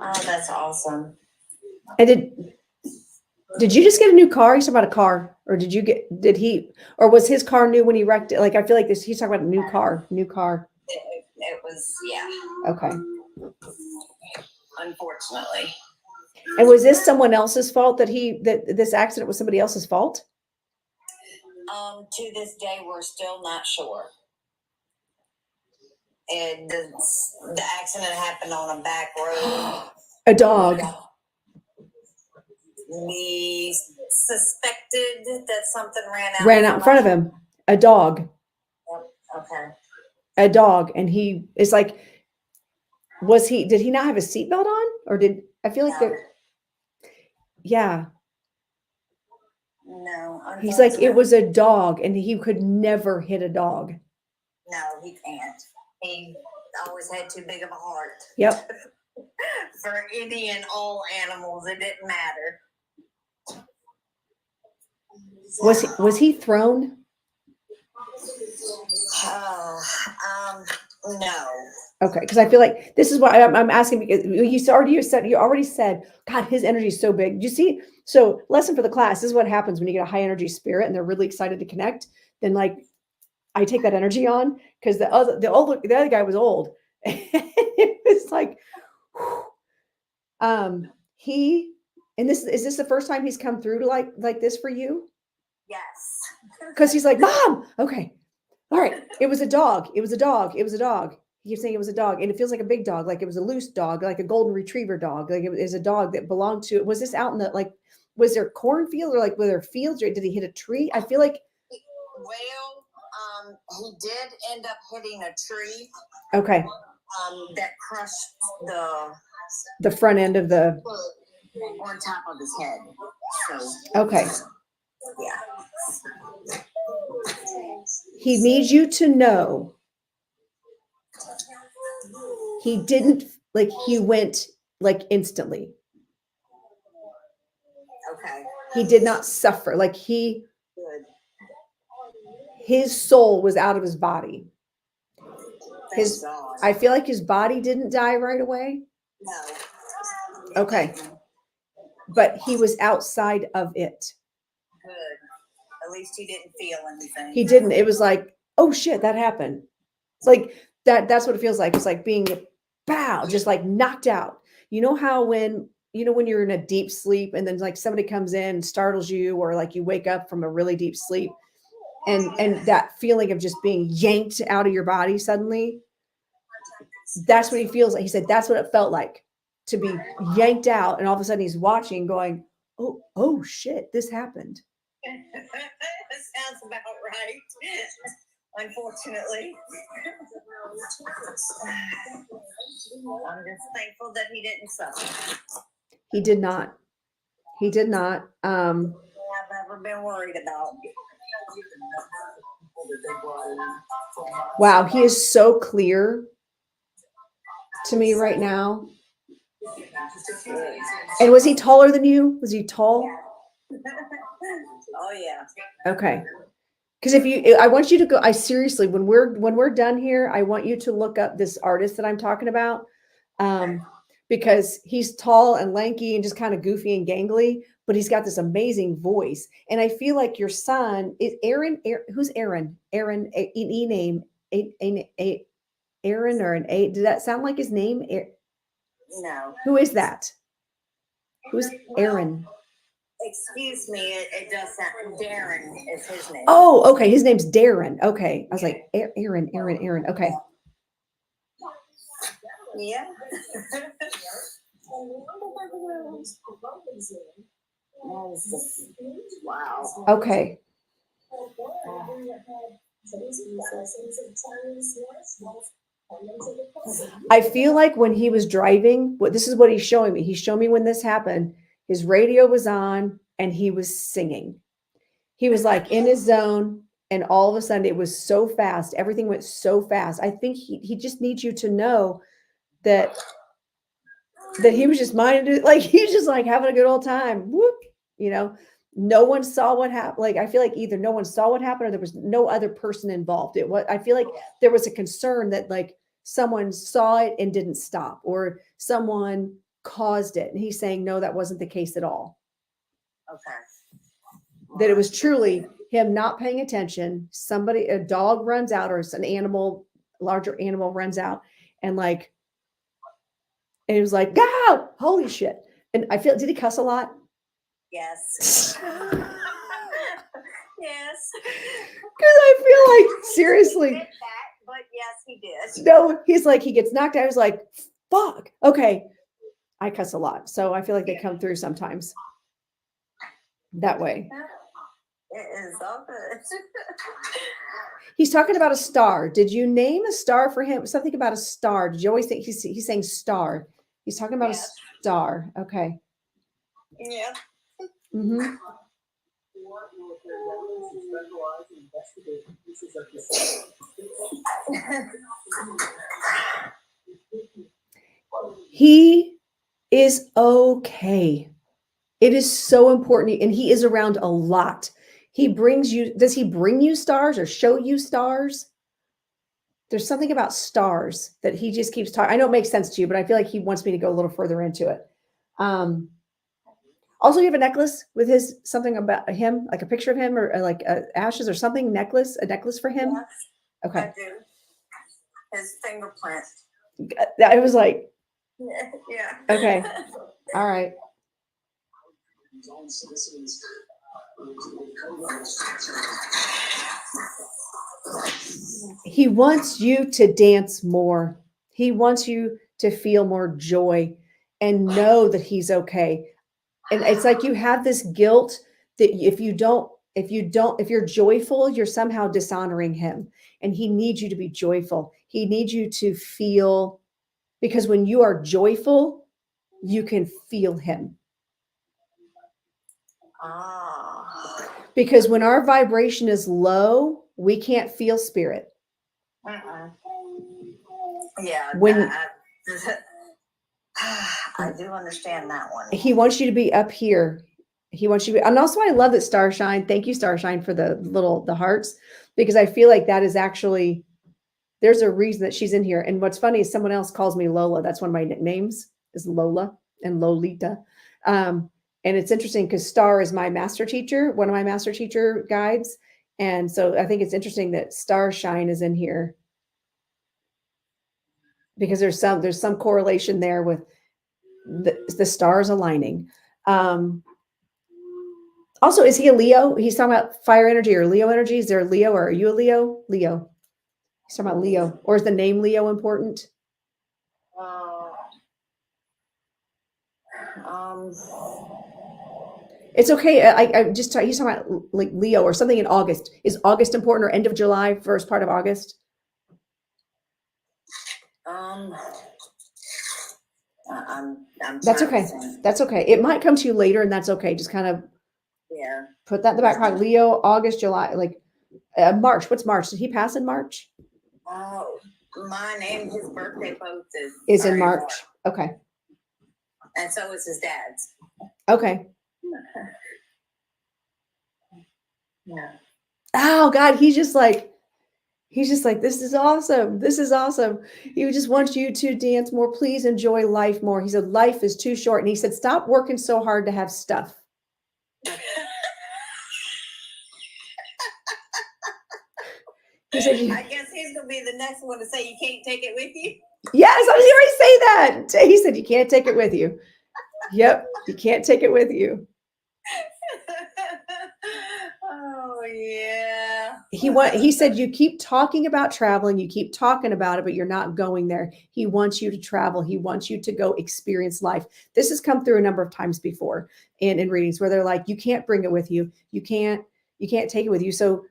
S3: Oh, that's awesome.
S2: And did you just get a new car? He's talking about a car, or or was his car new when he wrecked it? Like, I feel like he's talking about a new car.
S3: It was, yeah.
S2: Okay.
S3: Unfortunately.
S2: And was this someone else's fault that this accident was somebody else's fault?
S3: To this day, we're still not sure. And the accident happened on a back road.
S2: A dog.
S3: We suspected that something
S2: Ran out in front of him. A dog.
S3: Okay.
S2: A dog. And he is like, did he not have a seatbelt on? Or I feel like yeah.
S3: No.
S2: He's like, it was a dog and he could never hit a dog.
S3: No, he can't. He always had too big of a heart.
S2: Yep.
S3: For any and all animals, it didn't matter.
S2: Was he thrown?
S3: No.
S2: Okay, because I feel like this is why I'm asking, because you already said, God, his energy is so big. You see, so lesson for the class, this is what happens when you get a high energy spirit and they're really excited to connect. Then like I take that energy on because the other guy was old. It was like and is this the first time he's come through to like this for you?
S3: Yes.
S2: Because he's like, Mom, okay. All right. It was a dog. It was a dog. It was a dog. He keeps saying it was a dog. And it feels like a big dog, like it was a loose dog, like a golden retriever dog. Like it was a dog that belonged to, was this out in the, was there cornfield or like were there fields or did he hit a tree? I feel like.
S3: Well, he did end up hitting a tree.
S2: Okay.
S3: That crushed
S2: the front end of the.
S3: On top of his head. So.
S2: Okay.
S3: Yeah.
S2: He needs you to know he didn't he went instantly.
S3: Okay.
S2: He did not suffer. His soul was out of his body. I feel like his body didn't die right away.
S3: No.
S2: Okay. But he was outside of it.
S3: Good. At least he didn't feel anything.
S2: He didn't. It was like, oh shit, that happened. It's like that's what it feels like. It's like being just like knocked out. You know how when you're in a deep sleep and then like somebody comes in and startles you, or like you wake up from a really deep sleep and that feeling of just being yanked out of your body suddenly. That's what he feels like. He said that's what it felt like to be yanked out, and all of a sudden he's watching going, oh shit, this happened.
S3: That sounds about right. Unfortunately. I'm just thankful that he didn't suffer.
S2: He did not.
S3: I've ever been worried about.
S2: Wow, he is so clear to me right now. And was he taller than you? Was he tall?
S3: Oh yeah.
S2: Okay. Because I want you to go. I seriously, when we're done here, I want you to look up this artist that I'm talking about, because he's tall and lanky and just kind of goofy and gangly, but he's got this amazing voice. And I feel like your son is Aaron. Who's Aaron? Aaron, name, Aaron or an A. Did that sound like his name?
S3: No.
S2: Who is that? Who's Aaron?
S3: Excuse me, it does sound. Darren is his name.
S2: Oh, okay. His name's Darren. Okay. I was like, Aaron. Okay.
S3: Yeah. Wow.
S2: Okay. I feel like when he was driving, this is what he's showing me. He showed me when this happened. His radio was on and he was singing. He was like in his zone, and all of a sudden it was so fast. Everything went so fast. I think he just needs you to know that he was just minded it. Like he was just like having a good old time. Whoop, no one saw what happened. Like, I feel like either no one saw what happened or there was no other person involved. I feel like there was a concern that like someone saw it and didn't stop, or someone caused it. And he's saying, no, that wasn't the case at all.
S3: Okay.
S2: That it was truly him not paying attention. A dog runs out, or an animal, larger animal runs out, and it was like, go, holy shit. And I feel, did he cuss a lot?
S3: Yes. Yes.
S2: Because I feel like, seriously.
S3: He did that, but yes, he did.
S2: No, he's like, he gets knocked out. He's like, fuck. Okay. I cuss a lot. So I feel like they come through sometimes that way.
S3: It is all good.
S2: He's talking about a star. Did you name a star for him? Something about a star. Did you always think he's saying star? He's talking about
S3: Yes.
S2: a star. Okay.
S3: Yeah.
S2: Mm-hmm. He is okay. It is so important. And he is around a lot. He brings you, does he bring you stars or show you stars? There's something about stars that he just keeps talking. I know it makes sense to you, but I feel like he wants me to go a little further into it. Also, you have a necklace with his, something about him, like a picture of him or like ashes or something, a necklace for him.
S3: Yes,
S2: Okay.
S3: I do. His fingerprint.
S2: I was like,
S3: Yeah.
S2: okay. All right. He wants you to dance more. He wants you to feel more joy and know that he's okay. And it's like you have this guilt that if you're joyful, you're somehow dishonoring him. And he needs you to be joyful. He needs you to feel, because when you are joyful, you can feel him.
S3: Ah.
S2: Because when our vibration is low, we can't feel spirit.
S3: Yeah.
S2: When
S3: I do understand that one.
S2: he wants you to be up here. He wants you to be, and also I love that Starshine. Thank you, Starshine, for the hearts, because I feel like that is actually, there's a reason that she's in here. And what's funny is someone else calls me Lola. That's one of my nicknames is Lola and Lolita. And it's interesting because Star is my master teacher, one of my master teacher guides. And so I think it's interesting that Starshine is in here because there's some correlation there with the stars aligning. Also, is he a Leo? He's talking about fire energy or Leo energy. Is there a Leo or are you a Leo? Leo. He's talking about Leo. Or is the name Leo important? It's okay. He's talking about like Leo or something in August. Is August important or end of July, first part of August? That's okay. That's okay. It might come to you later, and that's okay. Just kind of put that in the back pocket. Leo, August, July, like March. What's March? Did he pass in March?
S3: Oh, my name, his birthday post
S2: is in March. Okay.
S3: And so is his dad's.
S2: Okay.
S3: Yeah.
S2: Oh God, he's just like, this is awesome. This is awesome. He just wants you to dance more. Please enjoy life more. He said, life is too short. And he said, stop working so hard to have stuff. He said,
S3: I guess he's going to be the next one to say you can't take it with you.
S2: Yes, I was going to say that. He said, you can't take it with you. Yep, you can't take it with you.
S3: Oh, yeah.
S2: He said, you keep talking about traveling, you keep talking about it, but you're not going there. He wants you to travel. He wants you to go experience life. This has come through a number of times before in readings where they're like, you can't bring it with you. You can't take it with you. So,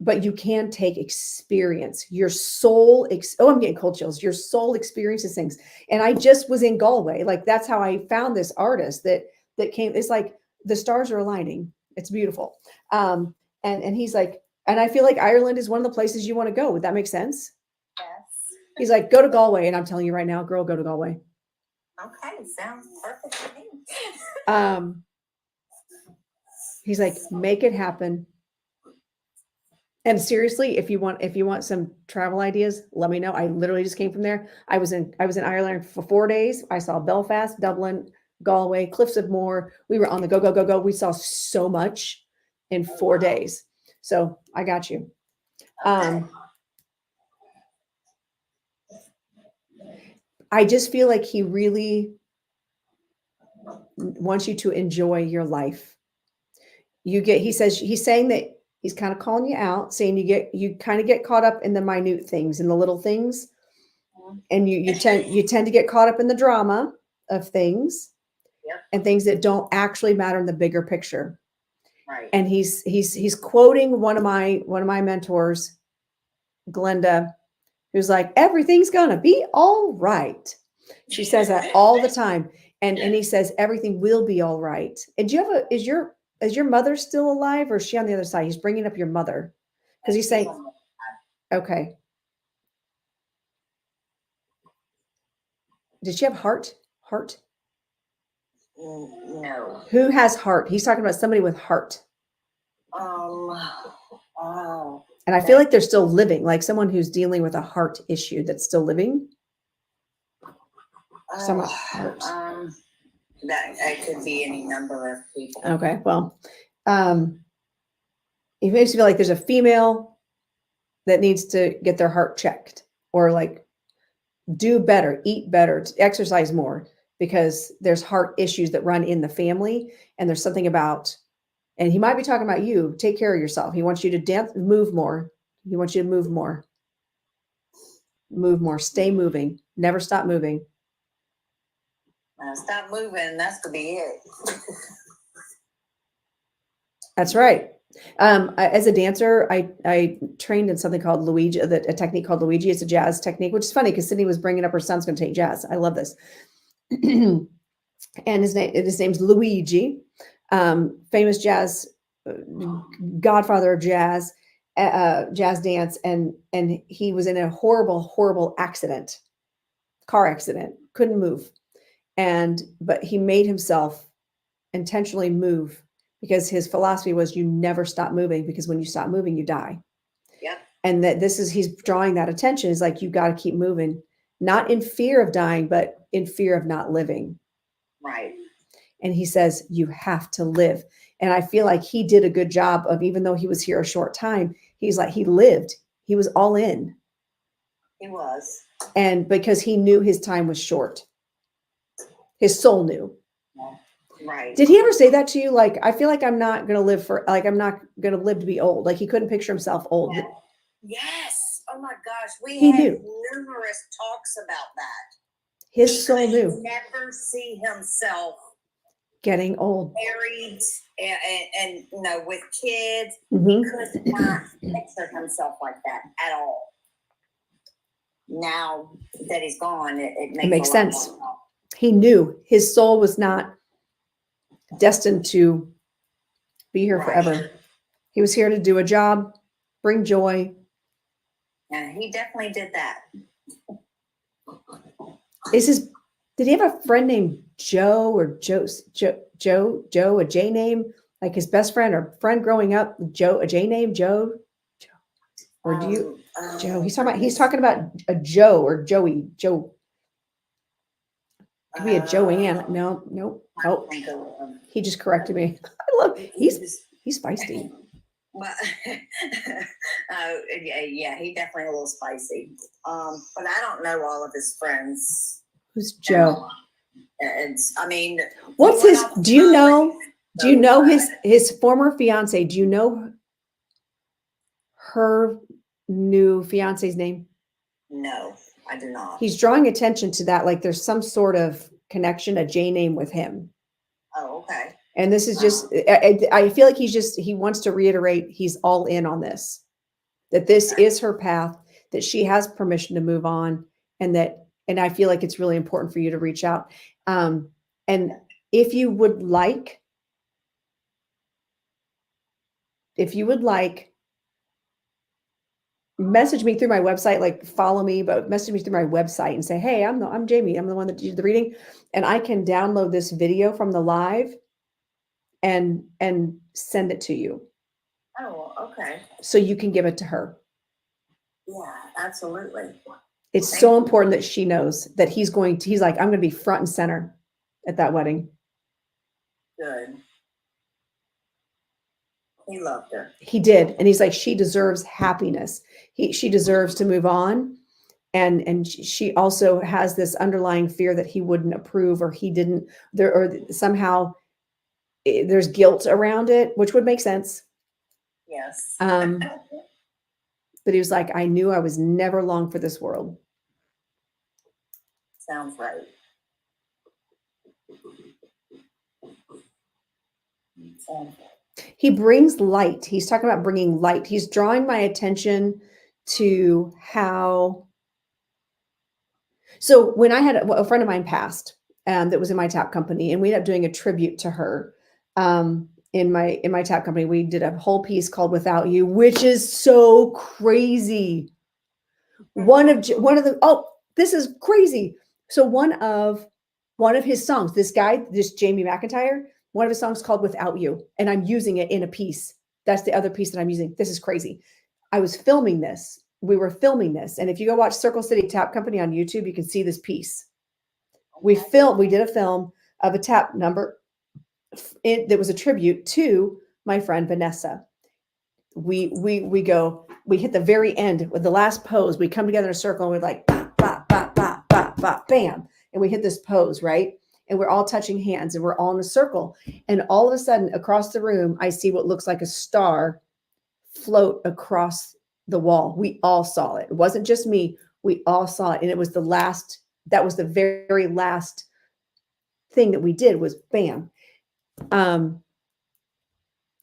S2: but you can take experience. Your soul, I'm getting cold chills. Your soul experiences things. And I just was in Galway. Like, that's how I found this artist that came. It's like the stars are aligning. It's beautiful. And he's like, and I feel like Ireland is one of the places you want to go. Would that make sense?
S3: Yes.
S2: He's like, go to Galway. And I'm telling you right now, girl, go to Galway.
S3: Okay. Sounds perfect to me.
S2: He's like, make it happen. And seriously, if you want some travel ideas, let me know. I literally just came from there. I was in Ireland for 4 days. I saw Belfast, Dublin, Galway, Cliffs of Moher. We were on the go. We saw so much in 4 days. So I got you. I just feel like he really wants you to enjoy your life. He says, he's saying that he's kind of calling you out, saying you kind of get caught up in the minute things and the little things. And you tend to get caught up in the drama of things.
S5: Yep.
S2: And things that don't actually matter in the bigger picture.
S5: Right.
S2: And he's quoting one of my mentors, Glenda, who's like, everything's gonna be all right. She says that all the time. And he says everything will be all right. And do you have is your mother still alive, or is she on the other side? He's bringing up your mother because he's saying, okay. Did she have heart?
S5: No.
S2: Who has heart? He's talking about somebody with heart.
S5: Oh.
S2: And I feel like they're still living, like someone who's dealing with a heart issue that's still living. Someone heart.
S5: That could be any number of people.
S2: Okay, well, it makes me feel like there's a female that needs to get their heart checked, or like do better, eat better, exercise more, because there's heart issues that run in the family. And there's something about, and he might be talking about you, take care of yourself. He wants you to dance, move more. He wants you to move more, stay moving, never stop moving.
S5: Stop moving. That's gonna be it.
S2: That's right. As a dancer, I trained in something called Luigi, a technique called Luigi. It's a jazz technique, which is funny because Sydney was bringing up her son's going to take jazz. I love this. And his name's Luigi, famous jazz godfather of jazz, jazz dance, and he was in a horrible car accident, couldn't move, but he made himself intentionally move, because his philosophy was you never stop moving, because when you stop moving, you die.
S5: Yep.
S2: And that he's drawing that attention is like, you got to keep moving, not in fear of dying, but in fear of not living.
S5: Right.
S2: And he says, you have to live. And I feel like he did a good job of, even though he was here a short time, he's like, he lived, he was all in.
S5: He was.
S2: And because he knew his time was short, his soul knew.
S5: Right.
S2: Did he ever say that to you? Like, I feel like I'm not going to live I'm not going to live to be old. Like, he couldn't picture himself old.
S5: Yes. Oh my gosh.
S2: He
S5: We had
S2: knew.
S5: numerous talks about that.
S2: His soul
S5: He
S2: knew.
S5: could never see himself
S2: Getting old.
S5: married and you know, with kids.
S2: Mhm.
S5: He could not picture himself like that at all. Now that he's gone, it makes
S2: makes
S5: a lot
S2: sense.
S5: more sense.
S2: He knew his soul was not destined to be here
S5: Right.
S2: forever. He was here to do a job, bring joy.
S5: And he definitely did that.
S2: Did he have a friend named Joe, or Joe, a J name, like his best friend or friend growing up, a J name, Joe? Or do you, Joe? He's talking about a Joe or Joey, Joe. Could be a Joanne. No, nope. Oh, he just corrected me. I love, he's feisty.
S5: Well, yeah, he definitely a little spicy. But I don't know all of his friends.
S2: Who's Joe?
S5: I mean,
S2: what's his? Do you know his former fiance? Do you know her new fiance's name?
S5: No, I do not.
S2: He's drawing attention to that, like there's some sort of connection, a J name with him.
S5: Oh, okay.
S2: And this is just, I feel like he wants to reiterate he's all in on this, that this is her path, that she has permission to move on, and I feel like it's really important for you to reach out. And if you would like, message me through my website, like follow me, but message me through my website and say, hey, I'm Jamie. I'm the one that did the reading, and I can download this video from the live and send it to you.
S5: Oh, okay.
S2: So you can give it to her.
S5: Yeah, absolutely.
S2: It's so important that she knows that he's like, I'm going to be front and center at that wedding.
S5: Good. He loved her.
S2: He did. And he's like, she deserves happiness. She deserves to move on. And she also has this underlying fear that he wouldn't approve, or he didn't there, or somehow there's guilt around it, which would make sense.
S5: Yes.
S2: But he was like, I knew I was never long for this world.
S5: Sounds right. Sounds right.
S2: He brings light. He's talking about bringing light. He's drawing my attention to how. So when I had a friend of mine passed, that was in my tap company, and we ended up doing a tribute to her. In my tap company, we did a whole piece called "Without You," which is so crazy. One of the this is crazy. So one of his songs, this Jamie McIntyre, one of his songs called "Without You," and I'm using it in a piece. That's the other piece that I'm using. This is crazy. I was filming this. We were filming this, and if you go watch Circle City Tap Company on YouTube, you can see this piece. We did a film of a tap number. That was a tribute to my friend Vanessa. We hit the very end with the last pose. We come together in a circle and we're like, bah, bah, bah, bah, bah, bah, bam. And we hit this pose, right? And we're all touching hands and we're all in a circle. And all of a sudden across the room, I see what looks like a star float across the wall. We all saw it. It wasn't just me. We all saw it. And it was that was the very last thing that we did was bam.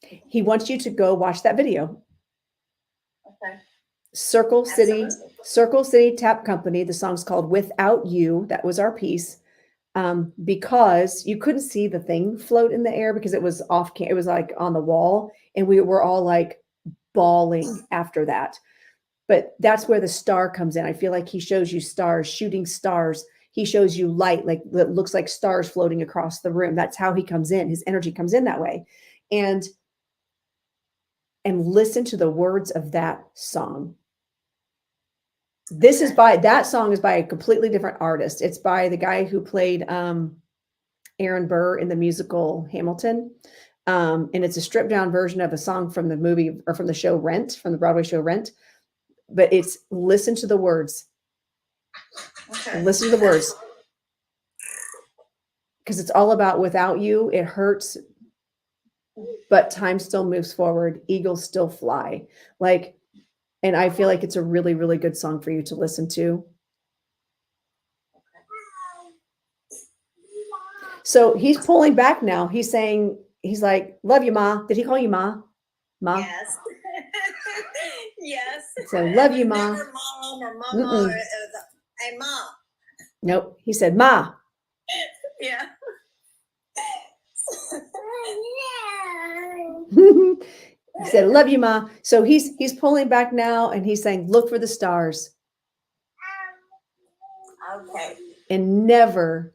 S2: He wants you to go watch that video.
S5: Okay.
S2: Circle
S5: Absolutely.
S2: City Tap Company. The song's called "Without You." That was our piece. Because you couldn't see the thing float in the air because it was it was like on the wall, and we were all like bawling after that. But that's where the star comes in. I feel like he shows you stars, shooting stars. He shows you light, like that looks like stars floating across the room. That's how he comes in. His energy comes in that way. And listen to the words of that song. That song is by a completely different artist. It's by the guy who played Aaron Burr in the musical Hamilton. And it's a stripped down version of a song from the movie or from the show Rent, from the Broadway show Rent. But listen to the words.
S5: Okay.
S2: Listen to the words. Because it's all about without you, it hurts, but time still moves forward. Eagles still fly. And I feel like it's a really, really good song for you to listen to. So he's pulling back now. He's like, love you, Ma. Did he call you Ma? Ma?
S5: Yes. Yes.
S2: So love you, Ma.
S5: Never mom or mama. Or, hey, Ma.
S2: Nope. He said, Ma.
S5: Yeah.
S2: He said, love you, Ma. So he's pulling back now and he's saying, look for the stars.
S5: Okay.
S2: And never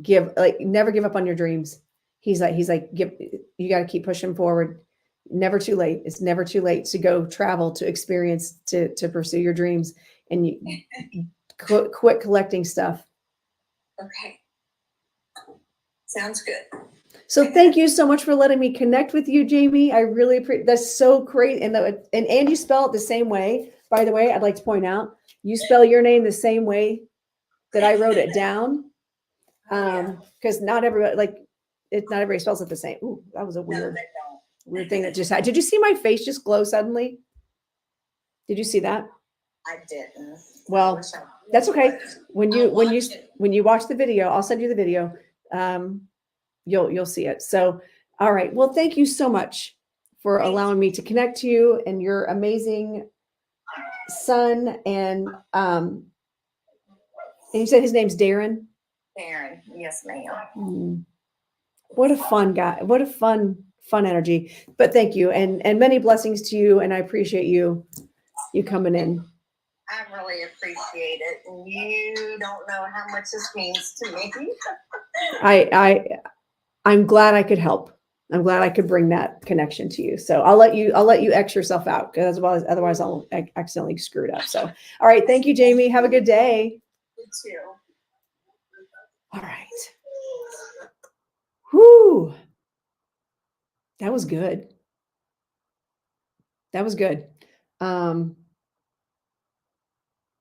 S2: give up on your dreams. He's like, you got to keep pushing forward. Never too late. It's never too late to go travel, to experience, to pursue your dreams. And you quit collecting stuff.
S5: Okay. Sounds good.
S2: So thank you so much for letting me connect with you, Jamie. I really appreciate. That's so great. And you spell it the same way. By the way, I'd like to point out you spell your name the same way that I wrote it down. Because not everybody spells it the same. Ooh, that was a weird thing that just happened. Did you see my face just glow suddenly? Did you see that?
S5: I didn't.
S2: Well, that's okay. When you watch the video, I'll send you the video. You'll see it. So, all right. Well, thank you so much for allowing me to connect to you and your amazing son. And you said his name's Darren.
S5: Darren, yes, ma'am.
S2: What a fun guy. What a fun energy. But thank you. And many blessings to you. And I appreciate you coming in.
S5: I really appreciate it. And you don't know how much this means to me.
S2: I'm glad I could help. I'm glad I could bring that connection to you. So I'll let you X yourself out, because otherwise I'll accidentally screw it up. So, all right. Thank you, Jamie. Have a good day.
S5: You too.
S2: All right. Whoo. That was good. That was good.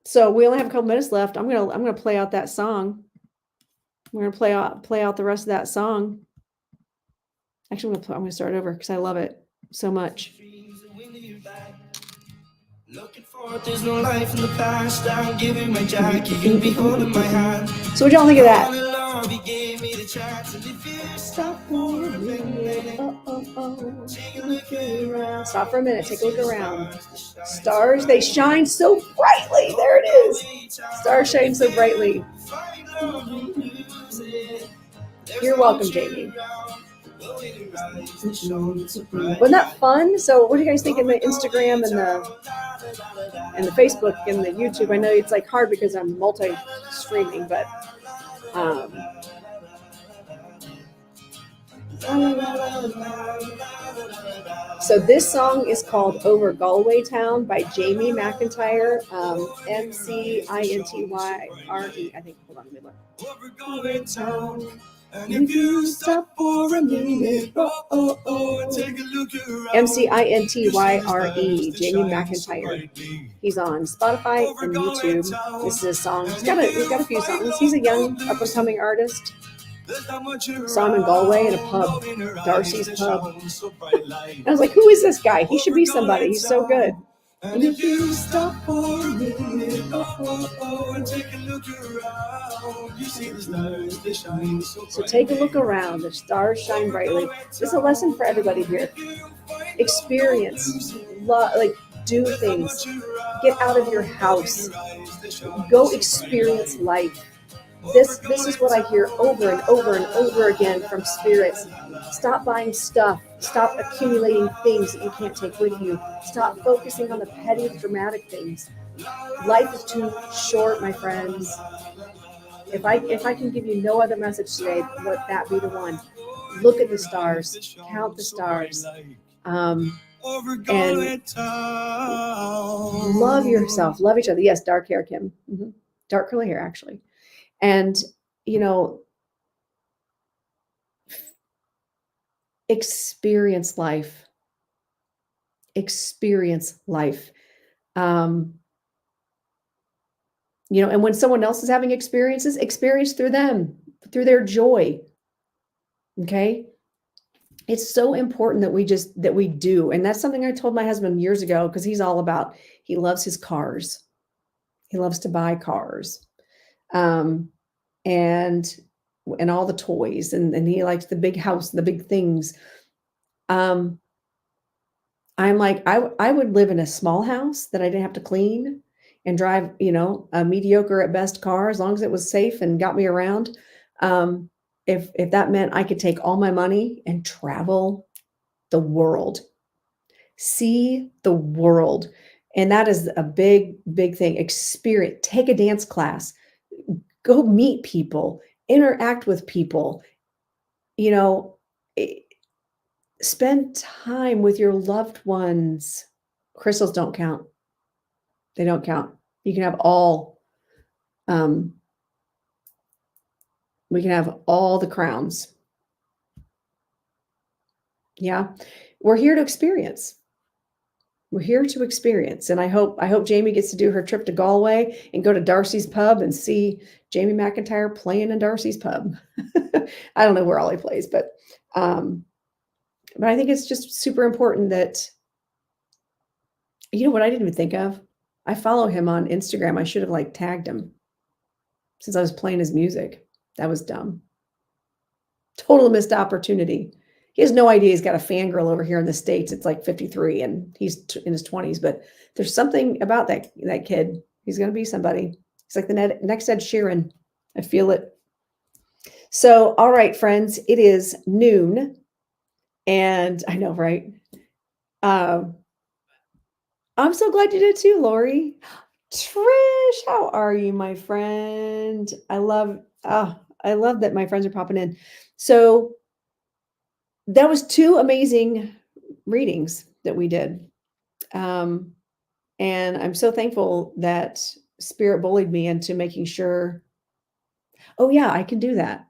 S2: So we only have a couple minutes left. I'm gonna play out that song. We're gonna play out the rest of that song. Actually, I'm gonna start over because I love it so much.
S1: Looking forward, there's no life in the past. I'm giving my jacket, you'll be holding my hand.
S2: So what y'all think of that?
S1: All along, he gave me the chance, and if you stop for a minute, take a look around.
S2: Stop for a minute. Take a look around. Stars, they shine so brightly. There it is. Stars shine so brightly. You're welcome, Jamie. Wasn't that fun? So what do you guys think in the Instagram and the Facebook and the YouTube? I know it's like hard because I'm multi-streaming, but so this song is called Over Galway Town by Jamie McIntyre, McIntyre. I think. Hold on, let me look.
S1: Over Galway Town. And if you stop for a minute, take a look around.
S2: McIntyre, Jamie McIntyre. He's on Spotify and YouTube. This is his song. He's got a few songs. He's a young up and coming artist. Saw him in Galway in a pub, Darcy's pub. I was like, who is this guy? He should be somebody. He's so good.
S1: And if you stop for a minute, and take a look around, you see the stars, they shine so brightly.
S2: So take a look around. The stars shine brightly. This is a lesson for everybody here. Experience, do things. Get out of your house. Go experience life. This is what I hear over and over and over again from spirits. Stop buying stuff. Stop accumulating things that you can't take with you. Stop focusing on the petty, dramatic things. Life is too short, my friends. If I can give you no other message today, let that be the one. Look at the stars. Count the stars. And love yourself. Love each other. Yes, dark hair, Kim. Mm-hmm. Dark curly hair, actually. And, experience life. Experience life. And when someone else is having experiences, experience through them, through their joy. Okay. It's so important that we do. And that's something I told my husband years ago, because he loves his cars. He loves to buy cars. And all the toys, and he likes the big house, the big things. I'm like, I would live in a small house that I didn't have to clean and drive, a mediocre at best car, as long as it was safe and got me around. If that meant I could take all my money and travel the world, see the world. And that is a big, big thing. Experience, take a dance class, go meet people, interact with people, spend time with your loved ones. Crystals don't count. They don't count. You can have all, we can have all the crowns. Yeah. We're here to experience. We're here to experience. And I hope Jamie gets to do her trip to Galway and go to Darcy's pub and see Jamie McIntyre playing in Darcy's pub. I don't know where all he plays, but I think it's just super important that, what I didn't even think of. I follow him on Instagram. I should have tagged him since I was playing his music. That was dumb. Total missed opportunity. He has no idea he's got a fangirl over here in the States. It's 53 and he's in his 20s, but there's something about that kid. He's going to be somebody. He's like the next Ed Sheeran. I feel it. So, all right, friends, it is noon. And I know, right? I'm so glad you did too, Lori. Trish, how are you, my friend? I love that my friends are popping in. So that was 2 amazing readings that we did. And I'm so thankful that Spirit bullied me into making sure, oh yeah, I can do that.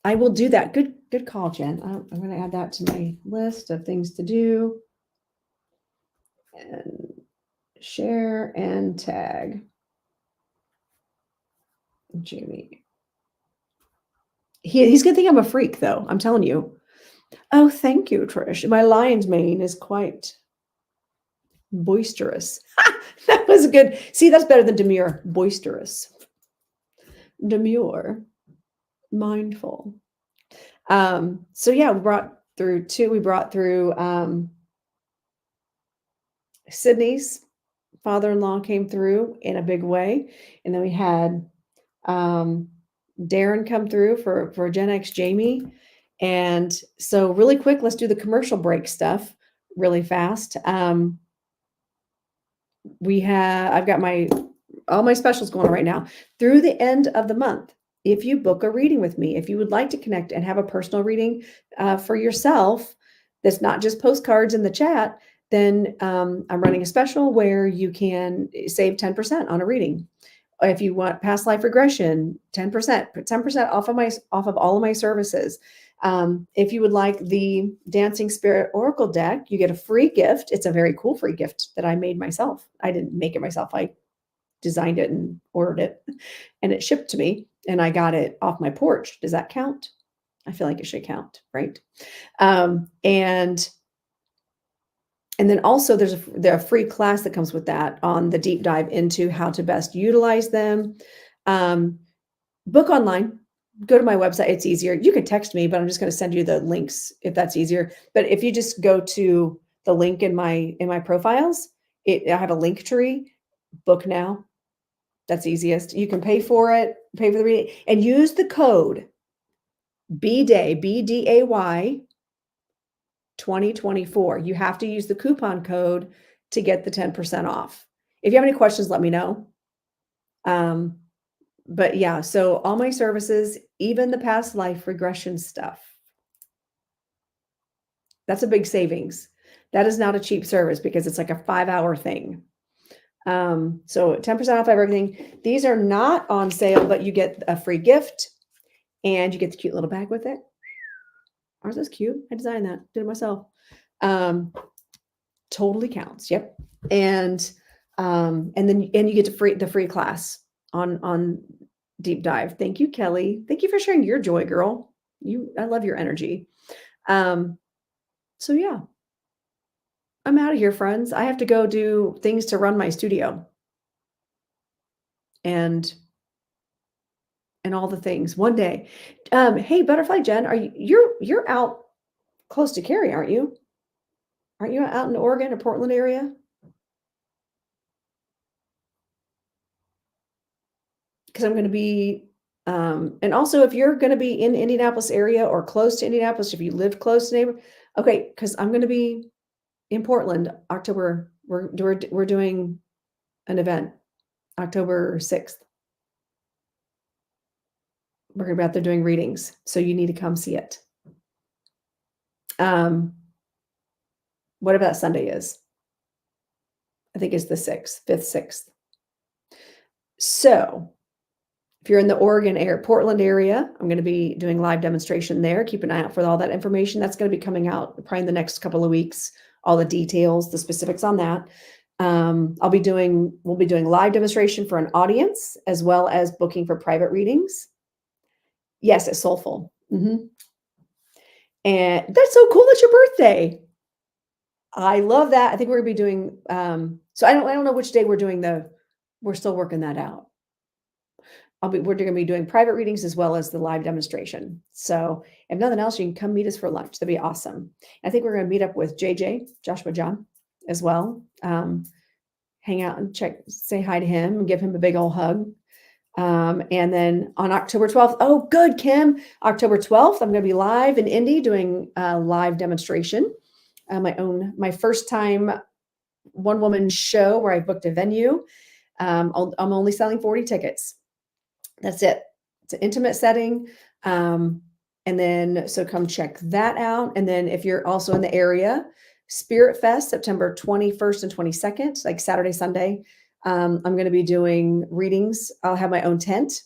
S2: I will do that. Good call, Jen. I'm going to add that to my list of things to do. And share and tag. Jamie. He's gonna think I'm a freak, though. I'm telling you. Oh, thank you, Trish. My lion's mane is quite boisterous. That was good. See, that's better than demure. Boisterous. Demure. Mindful. So yeah, we brought through Sydney's father-in-law came through in a big way. And then we had Darren come through for Gen X Jamie. And so really quick, let's do the commercial break stuff really fast. I've got all my specials going on right now through the end of the month. If you book a reading with me, if you would like to connect and have a personal reading for yourself, that's not just postcards in the chat, then I'm running a special where you can save 10% on a reading. If you want past life regression, 10%, put 10% off of all of my services. If you would like the Dancing Spirit Oracle deck, you get a free gift. It's a very cool free gift that I made myself. I didn't make it myself. I designed it and ordered it, and it shipped to me, and I got it off my porch. Does that count? I feel like it should count, right? And then also there's a free class that comes with that on the deep dive into how to best utilize them. Book online, go to my website. It's easier. You can text me, but I'm just going to send you the links if that's easier. But if you just go to the link in my profiles, I have a link tree. Book now. That's easiest. You can pay for the reading, and use the code BDAY, BDAY 2024. You have to use the coupon code to get the 10% off. If you have any questions, let me know. But yeah, so all my services, even the past life regression stuff, that's a big savings. That is not a cheap service because it's like a 5-hour thing. So 10% off everything. These are not on sale, but you get a free gift and you get the cute little bag with it. Aren't those cute? I designed that, did it myself. Totally counts. Yep. And then you get the free class on deep dive. Thank you, Kelly. Thank you for sharing your joy, girl. I love your energy. So yeah, I'm out of here, friends. I have to go do things to run my studio and all the things one day. Hey, Butterfly Jen, you're out close to Cary, aren't you? Aren't you out in Oregon or Portland area? Because I'm going to be, and also if you're going to be in Indianapolis area or close to Indianapolis, if you live close to neighbor, okay, because I'm going to be in Portland, October. We're doing an event, October 6th. We're going to be out there doing readings, so you need to come see it. Whatever that Sunday is. I think it's the 6th, 5th, 6th. So if you're in the Oregon area, Portland area, I'm going to be doing live demonstration there. Keep an eye out for all that information. That's going to be coming out probably in the next couple of weeks. All the details, the specifics on that. We'll be doing live demonstration for an audience as well as booking for private readings. Yes, it's Soulful. And that's so cool. It's your birthday. I love that. I think we're going to be doing, so I don't know which day we're doing we're still working that out. We're going to be doing private readings as well as the live demonstration. So if nothing else, you can come meet us for lunch. That'd be awesome. I think we're going to meet up with JJ, Joshua John, as well. Hang out and say hi to him and give him a big old hug. And then on October 12th, oh, good, Kim. October 12th, I'm going to be live in Indy doing a live demonstration. My first time one-woman show where I booked a venue. I'm only selling 40 tickets. That's it. It's an intimate setting. And then, so come check that out. And then if you're also in the area, Spirit Fest, September 21st and 22nd, like Saturday, Sunday. I'm going to be doing readings. I'll have my own tent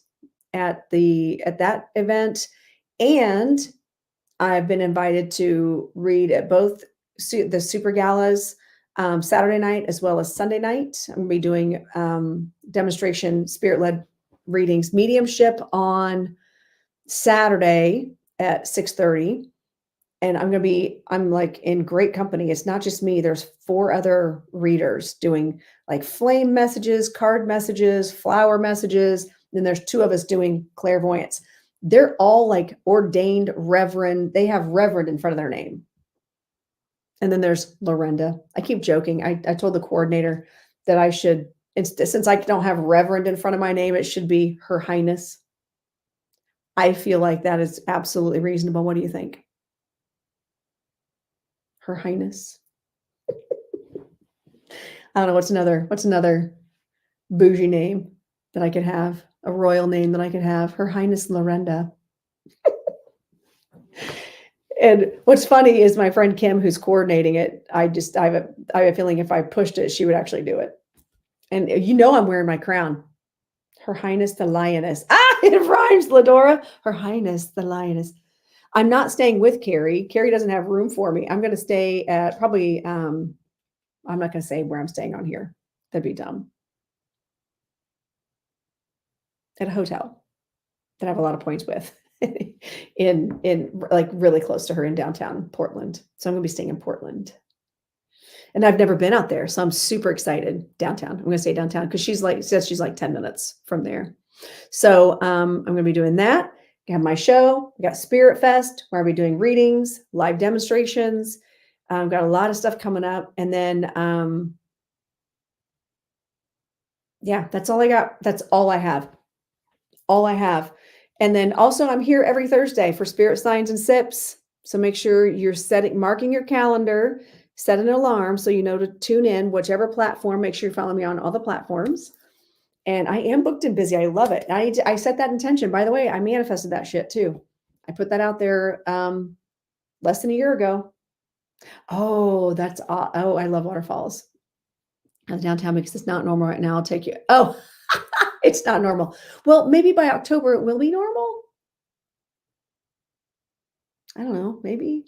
S2: at that event. And I've been invited to read at both the Super Galas, Saturday night as well as Sunday night. I'm going to be doing demonstration, spirit-led readings. Mediumship on Saturday at 6:30. And I'm like in great company. It's not just me. There's 4 other readers doing like flame messages, card messages, flower messages. Then there's 2 of us doing clairvoyance. They're all like ordained reverend. They have reverend in front of their name. And then there's Lorenda. I keep joking. I told the coordinator that I should, since I don't have reverend in front of my name, it should be Her Highness. I feel like that is absolutely reasonable. What do you think? Her Highness. I don't know what's another bougie name that I could have, a royal name that I could have. Her Highness Lorenda. And what's funny is my friend Kim, who's coordinating it, I have a feeling if I pushed it, she would actually do it. And I'm wearing my crown. Her Highness the Lioness. Ah, it rhymes, Ladora. Her Highness the Lioness. I'm not staying with Carrie. Carrie doesn't have room for me. I'm going to stay at probably, I'm not going to say where I'm staying on here. That'd be dumb. At a hotel that I have a lot of points with in like really close to her in downtown Portland. So I'm going to be staying in Portland. And I've never been out there. So I'm super excited. Downtown. I'm going to stay downtown because she's like 10 minutes from there. So I'm going to be doing that. I have my show. We got Spirit Fest where I'll be doing readings, live demonstrations. Got a lot of stuff coming up. And then, yeah, that's all I got. That's all I have. All I have. And then also I'm here every Thursday for Spirit Signs and Sips. So make sure you're marking your calendar, set an alarm so you know to tune in, whichever platform. Make sure you follow me on all the platforms. And I am booked and busy. I love it. I set that intention. By the way, I manifested that shit too. I put that out there less than a year ago. Oh, I love waterfalls. Downtown because it's not normal right now. I'll take you. Oh, it's not normal. Well, maybe by October it will be normal. I don't know. Maybe.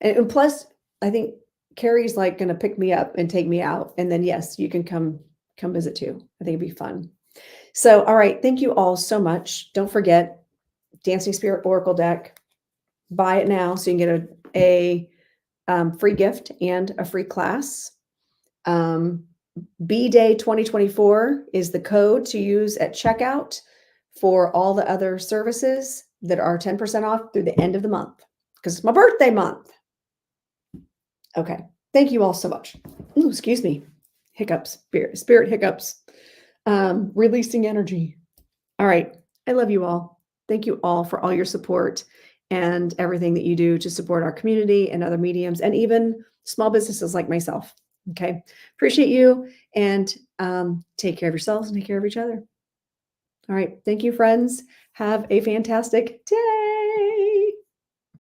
S2: And plus, I think Carrie's like going to pick me up and take me out. And then, yes, you can come visit too. I think it'd be fun. So, all right. Thank you all so much. Don't forget Dancing Spirit Oracle deck. Buy it now so you can get a free gift and a free class. B-Day 2024 is the code to use at checkout for all the other services that are 10% off through the end of the month because it's my birthday month. Okay. Thank you all so much. Ooh, excuse me. Hiccups, spirit hiccups, releasing energy. All right. I love you all. Thank you all for all your support and everything that you do to support our community and other mediums and even small businesses like myself. Okay. Appreciate you and take care of yourselves and take care of each other. All right. Thank you, friends. Have a fantastic day.